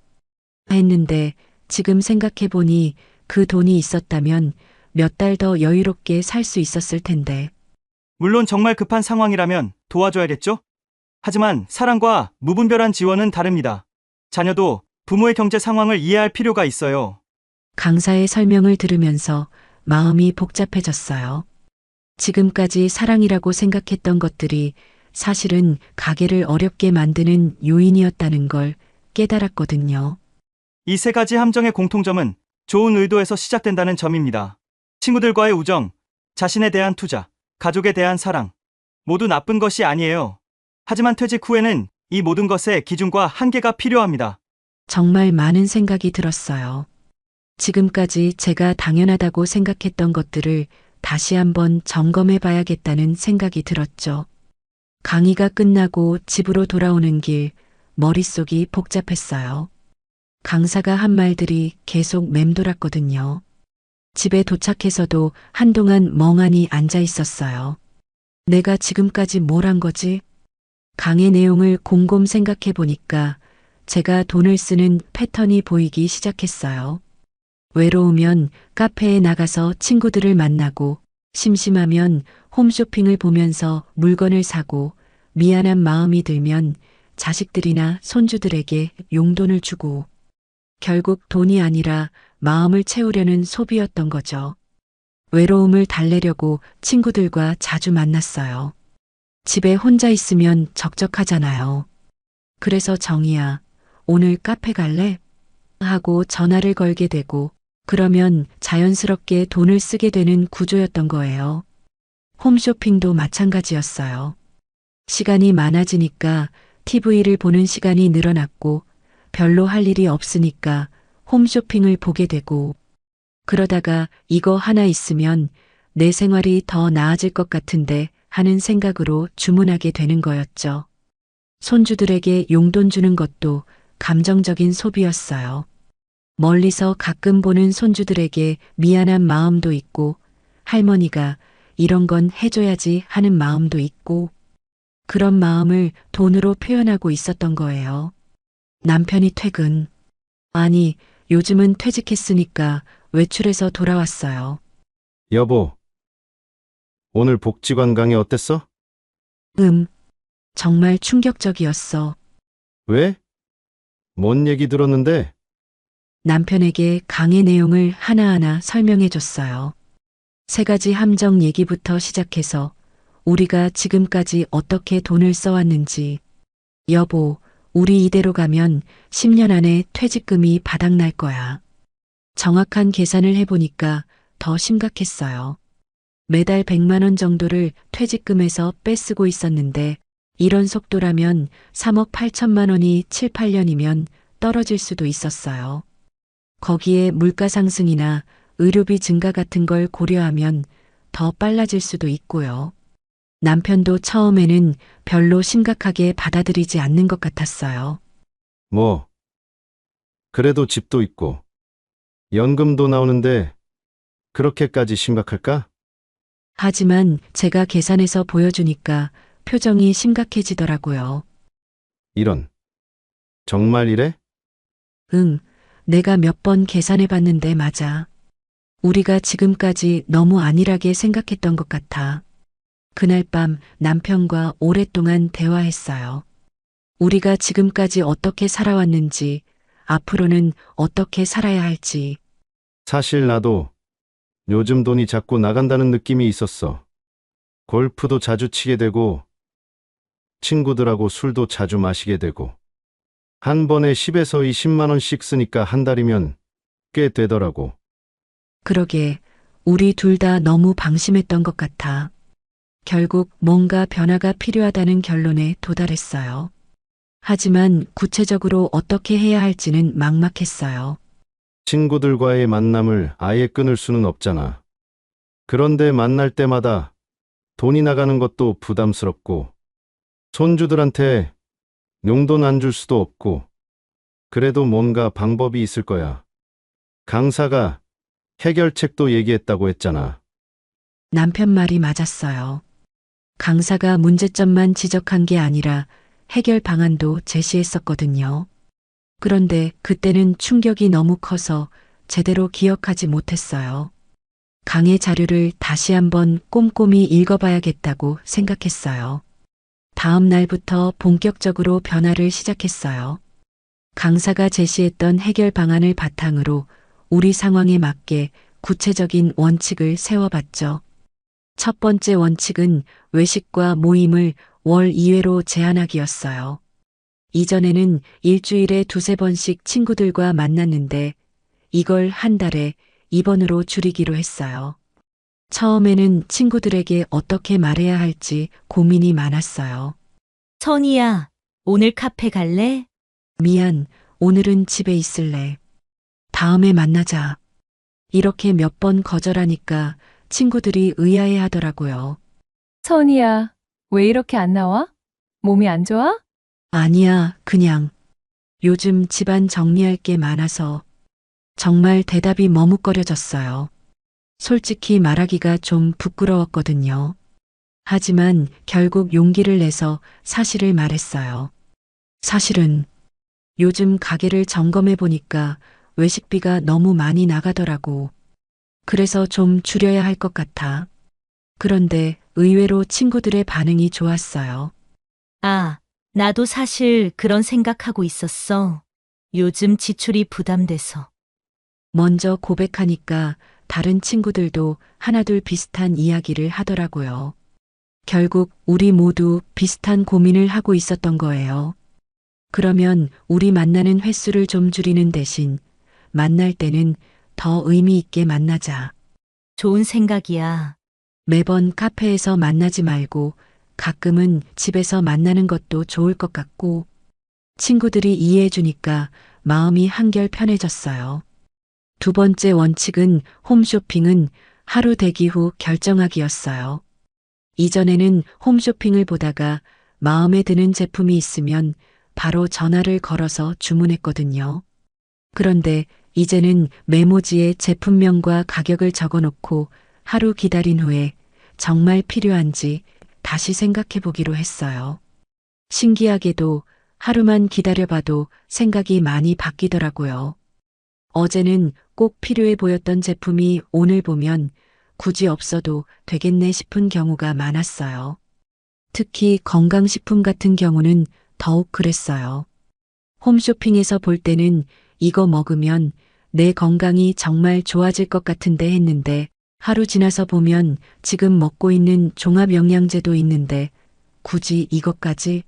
했는데 지금 생각해보니 그 돈이 있었다면 몇 달 더 여유롭게 살 수 있었을 텐데. 물론 정말 급한 상황이라면 도와줘야겠죠? 하지만 사랑과 무분별한 지원은 다릅니다. 자녀도 부모의 경제 상황을 이해할 필요가 있어요. 강사의 설명을 들으면서 마음이 복잡해졌어요. 지금까지 사랑이라고 생각했던 것들이 사실은 가게를 어렵게 만드는 요인이었다는 걸 깨달았거든요. 이 세 가지 함정의 공통점은 좋은 의도에서 시작된다는 점입니다. 친구들과의 우정, 자신에 대한 투자, 가족에 대한 사랑, 모두 나쁜 것이 아니에요. 하지만 퇴직 후에는 이 모든 것의 기준과 한계가 필요합니다. 정말 많은 생각이 들었어요. 지금까지 제가 당연하다고 생각했던 것들을 다시 한번 점검해 봐야겠다는 생각이 들었죠. 강의가 끝나고 집으로 돌아오는 길, 머릿속이 복잡했어요. 강사가 한 말들이 계속 맴돌았거든요. 집에 도착해서도 한동안 멍하니 앉아 있었어요. 내가 지금까지 뭘 한 거지? 강의 내용을 곰곰 생각해 보니까 제가 돈을 쓰는 패턴이 보이기 시작했어요. 외로우면 카페에 나가서 친구들을 만나고, 심심하면 홈쇼핑을 보면서 물건을 사고, 미안한 마음이 들면 자식들이나 손주들에게 용돈을 주고, 결국 돈이 아니라 마음을 채우려는 소비였던 거죠. 외로움을 달래려고 친구들과 자주 만났어요. 집에 혼자 있으면 적적하잖아요. 그래서 정희야, 오늘 카페 갈래? 하고 전화를 걸게 되고, 그러면 자연스럽게 돈을 쓰게 되는 구조였던 거예요. 홈쇼핑도 마찬가지였어요. 시간이 많아지니까 TV를 보는 시간이 늘어났고, 별로 할 일이 없으니까 홈쇼핑을 보게 되고, 그러다가 이거 하나 있으면 내 생활이 더 나아질 것 같은데 하는 생각으로 주문하게 되는 거였죠. 손주들에게 용돈 주는 것도 감정적인 소비였어요. 멀리서 가끔 보는 손주들에게 미안한 마음도 있고, 할머니가 이런 건 해줘야지 하는 마음도 있고, 그런 마음을 돈으로 표현하고 있었던 거예요. 남편이 퇴근. 아니, 요즘은 퇴직했으니까 외출해서 돌아왔어요. 여보, 오늘 복지관 강의 어땠어? 정말 충격적이었어. 왜? 뭔 얘기 들었는데? 남편에게 강의 내용을 하나하나 설명해 줬어요. 3가지 함정 얘기부터 시작해서 우리가 지금까지 어떻게 돈을 써왔는지. 여보, 우리 이대로 가면 10년 안에 퇴직금이 바닥날 거야. 정확한 계산을 해보니까 더 심각했어요. 매달 100만 원 정도를 퇴직금에서 빼쓰고 있었는데 이런 속도라면 3억 8천만 원이 7, 8년이면 떨어질 수도 있었어요. 거기에 물가 상승이나 의료비 증가 같은 걸 고려하면 더 빨라질 수도 있고요. 남편도 처음에는 별로 심각하게 받아들이지 않는 것 같았어요. 뭐, 그래도 집도 있고, 연금도 나오는데, 그렇게까지 심각할까? 하지만 제가 계산해서 보여주니까 표정이 심각해지더라고요. 이런. 정말 이래? 응, 내가 몇 번 계산해 봤는데 맞아. 우리가 지금까지 너무 안일하게 생각했던 것 같아. 그날 밤 남편과 오랫동안 대화했어요. 우리가 지금까지 어떻게 살아왔는지, 앞으로는 어떻게 살아야 할지. 사실 나도 요즘 돈이 자꾸 나간다는 느낌이 있었어. 골프도 자주 치게 되고, 친구들하고 술도 자주 마시게 되고, 한 번에 10에서 20만 원씩 쓰니까 한 달이면 꽤 되더라고. 그러게, 우리 둘 다 너무 방심했던 것 같아. 결국 뭔가 변화가 필요하다는 결론에 도달했어요. 하지만 구체적으로 어떻게 해야 할지는 막막했어요. 친구들과의 만남을 아예 끊을 수는 없잖아. 그런데 만날 때마다 돈이 나가는 것도 부담스럽고, 손주들한테 용돈 안 줄 수도 없고, 그래도 뭔가 방법이 있을 거야. 강사가 해결책도 얘기했다고 했잖아. 남편 말이 맞았어요. 강사가 문제점만 지적한 게 아니라 해결 방안도 제시했었거든요. 그런데 그때는 충격이 너무 커서 제대로 기억하지 못했어요. 강의 자료를 다시 한번 꼼꼼히 읽어봐야겠다고 생각했어요. 다음 날부터 본격적으로 변화를 시작했어요. 강사가 제시했던 해결 방안을 바탕으로 우리 상황에 맞게 구체적인 원칙을 세워봤죠. 첫 번째 원칙은 외식과 모임을 월 2회로 제한하기였어요. 이전에는 일주일에 2~3번씩 친구들과 만났는데 이걸 한 달에 2번으로 줄이기로 했어요. 처음에는 친구들에게 어떻게 말해야 할지 고민이 많았어요. 선이야, 오늘 카페 갈래? 미안, 오늘은 집에 있을래. 다음에 만나자. 이렇게 몇 번 거절하니까 친구들이 의아해 하더라고요. 선이야, 왜 이렇게 안 나와? 몸이 안 좋아? 아니야, 그냥. 요즘 집안 정리할 게 많아서 정말 대답이 머뭇거려졌어요. 솔직히 말하기가 좀 부끄러웠거든요. 하지만 결국 용기를 내서 사실을 말했어요. 사실은 요즘 가게를 점검해 보니까 외식비가 너무 많이 나가더라고. 그래서 좀 줄여야 할 것 같아. 그런데 의외로 친구들의 반응이 좋았어요. 아, 나도 사실 그런 생각하고 있었어. 요즘 지출이 부담돼서. 먼저 고백하니까 다른 친구들도 하나둘 비슷한 이야기를 하더라고요. 결국 우리 모두 비슷한 고민을 하고 있었던 거예요. 그러면 우리 만나는 횟수를 좀 줄이는 대신 만날 때는 더 의미 있게 만나자. 좋은 생각이야. 매번 카페에서 만나지 말고 가끔은 집에서 만나는 것도 좋을 것 같고, 친구들이 이해해 주니까 마음이 한결 편해졌어요. 두 번째 원칙은 홈쇼핑은 하루 대기 후 결정하기였어요. 이전에는 홈쇼핑을 보다가 마음에 드는 제품이 있으면 바로 전화를 걸어서 주문했거든요. 그런데 이제는 메모지에 제품명과 가격을 적어놓고 하루 기다린 후에 정말 필요한지 다시 생각해 보기로 했어요. 신기하게도 하루만 기다려봐도 생각이 많이 바뀌더라고요. 어제는 꼭 필요해 보였던 제품이 오늘 보면 굳이 없어도 되겠네 싶은 경우가 많았어요. 특히 건강식품 같은 경우는 더욱 그랬어요. 홈쇼핑에서 볼 때는 이거 먹으면 내 건강이 정말 좋아질 것 같은데 했는데 하루 지나서 보면 지금 먹고 있는 종합영양제도 있는데 굳이 이것까지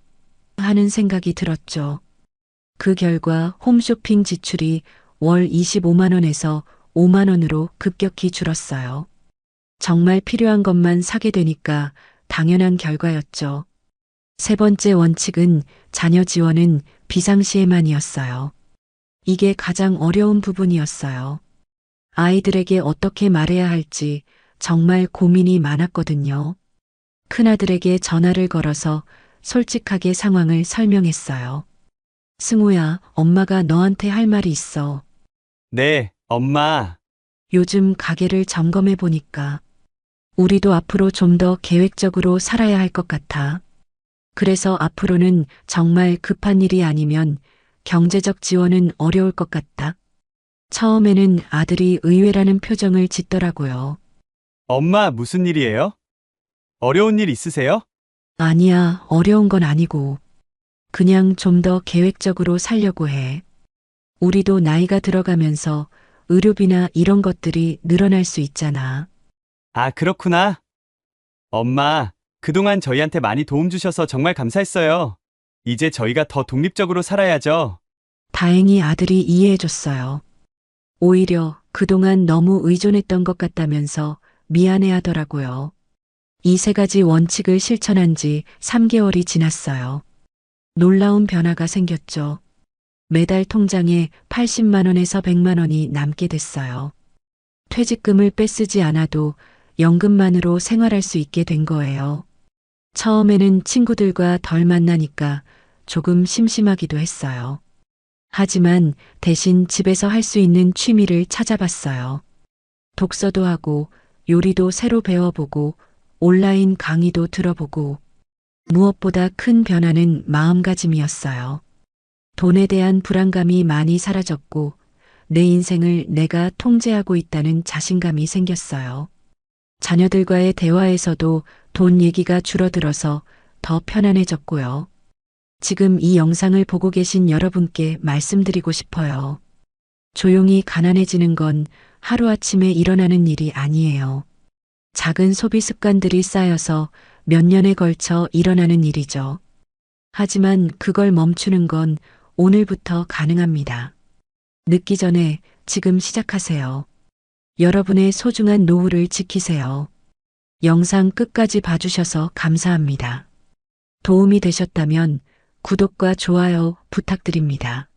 하는 생각이 들었죠. 그 결과 홈쇼핑 지출이 월 25만 원에서 5만 원으로 급격히 줄었어요. 정말 필요한 것만 사게 되니까 당연한 결과였죠. 세 번째 원칙은 자녀 지원은 비상시에만이었어요. 이게 가장 어려운 부분이었어요. 아이들에게 어떻게 말해야 할지 정말 고민이 많았거든요. 큰아들에게 전화를 걸어서 솔직하게 상황을 설명했어요. 승우야, 엄마가 너한테 할 말이 있어. 네, 엄마. 요즘 가게를 점검해 보니까 우리도 앞으로 좀 더 계획적으로 살아야 할 것 같아. 그래서 앞으로는 정말 급한 일이 아니면 경제적 지원은 어려울 것 같다. 처음에는 아들이 의외라는 표정을 짓더라고요. 엄마, 무슨 일이에요? 어려운 일 있으세요? 아니야, 어려운 건 아니고. 그냥 좀 더 계획적으로 살려고 해. 우리도 나이가 들어가면서 의료비나 이런 것들이 늘어날 수 있잖아. 아, 그렇구나. 엄마, 그동안 저희한테 많이 도움 주셔서 정말 감사했어요. 이제 저희가 더 독립적으로 살아야죠. 다행히 아들이 이해해줬어요. 오히려 그동안 너무 의존했던 것 같다면서 미안해 하더라고요. 이 세 가지 원칙을 실천한 지 3개월이 지났어요. 놀라운 변화가 생겼죠. 매달 통장에 80만 원에서 100만 원이 남게 됐어요. 퇴직금을 빼쓰지 않아도 연금만으로 생활할 수 있게 된 거예요. 처음에는 친구들과 덜 만나니까 조금 심심하기도 했어요. 하지만 대신 집에서 할 수 있는 취미를 찾아봤어요. 독서도 하고 요리도 새로 배워보고 온라인 강의도 들어보고 무엇보다 큰 변화는 마음가짐이었어요. 돈에 대한 불안감이 많이 사라졌고 내 인생을 내가 통제하고 있다는 자신감이 생겼어요. 자녀들과의 대화에서도 돈 얘기가 줄어들어서 더 편안해졌고요. 지금 이 영상을 보고 계신 여러분께 말씀드리고 싶어요. 조용히 가난해지는 건 하루아침에 일어나는 일이 아니에요. 작은 소비 습관들이 쌓여서 몇 년에 걸쳐 일어나는 일이죠. 하지만 그걸 멈추는 건 오늘부터 가능합니다. 늦기 전에 지금 시작하세요. 여러분의 소중한 노후를 지키세요. 영상 끝까지 봐주셔서 감사합니다. 도움이 되셨다면 구독과 좋아요 부탁드립니다.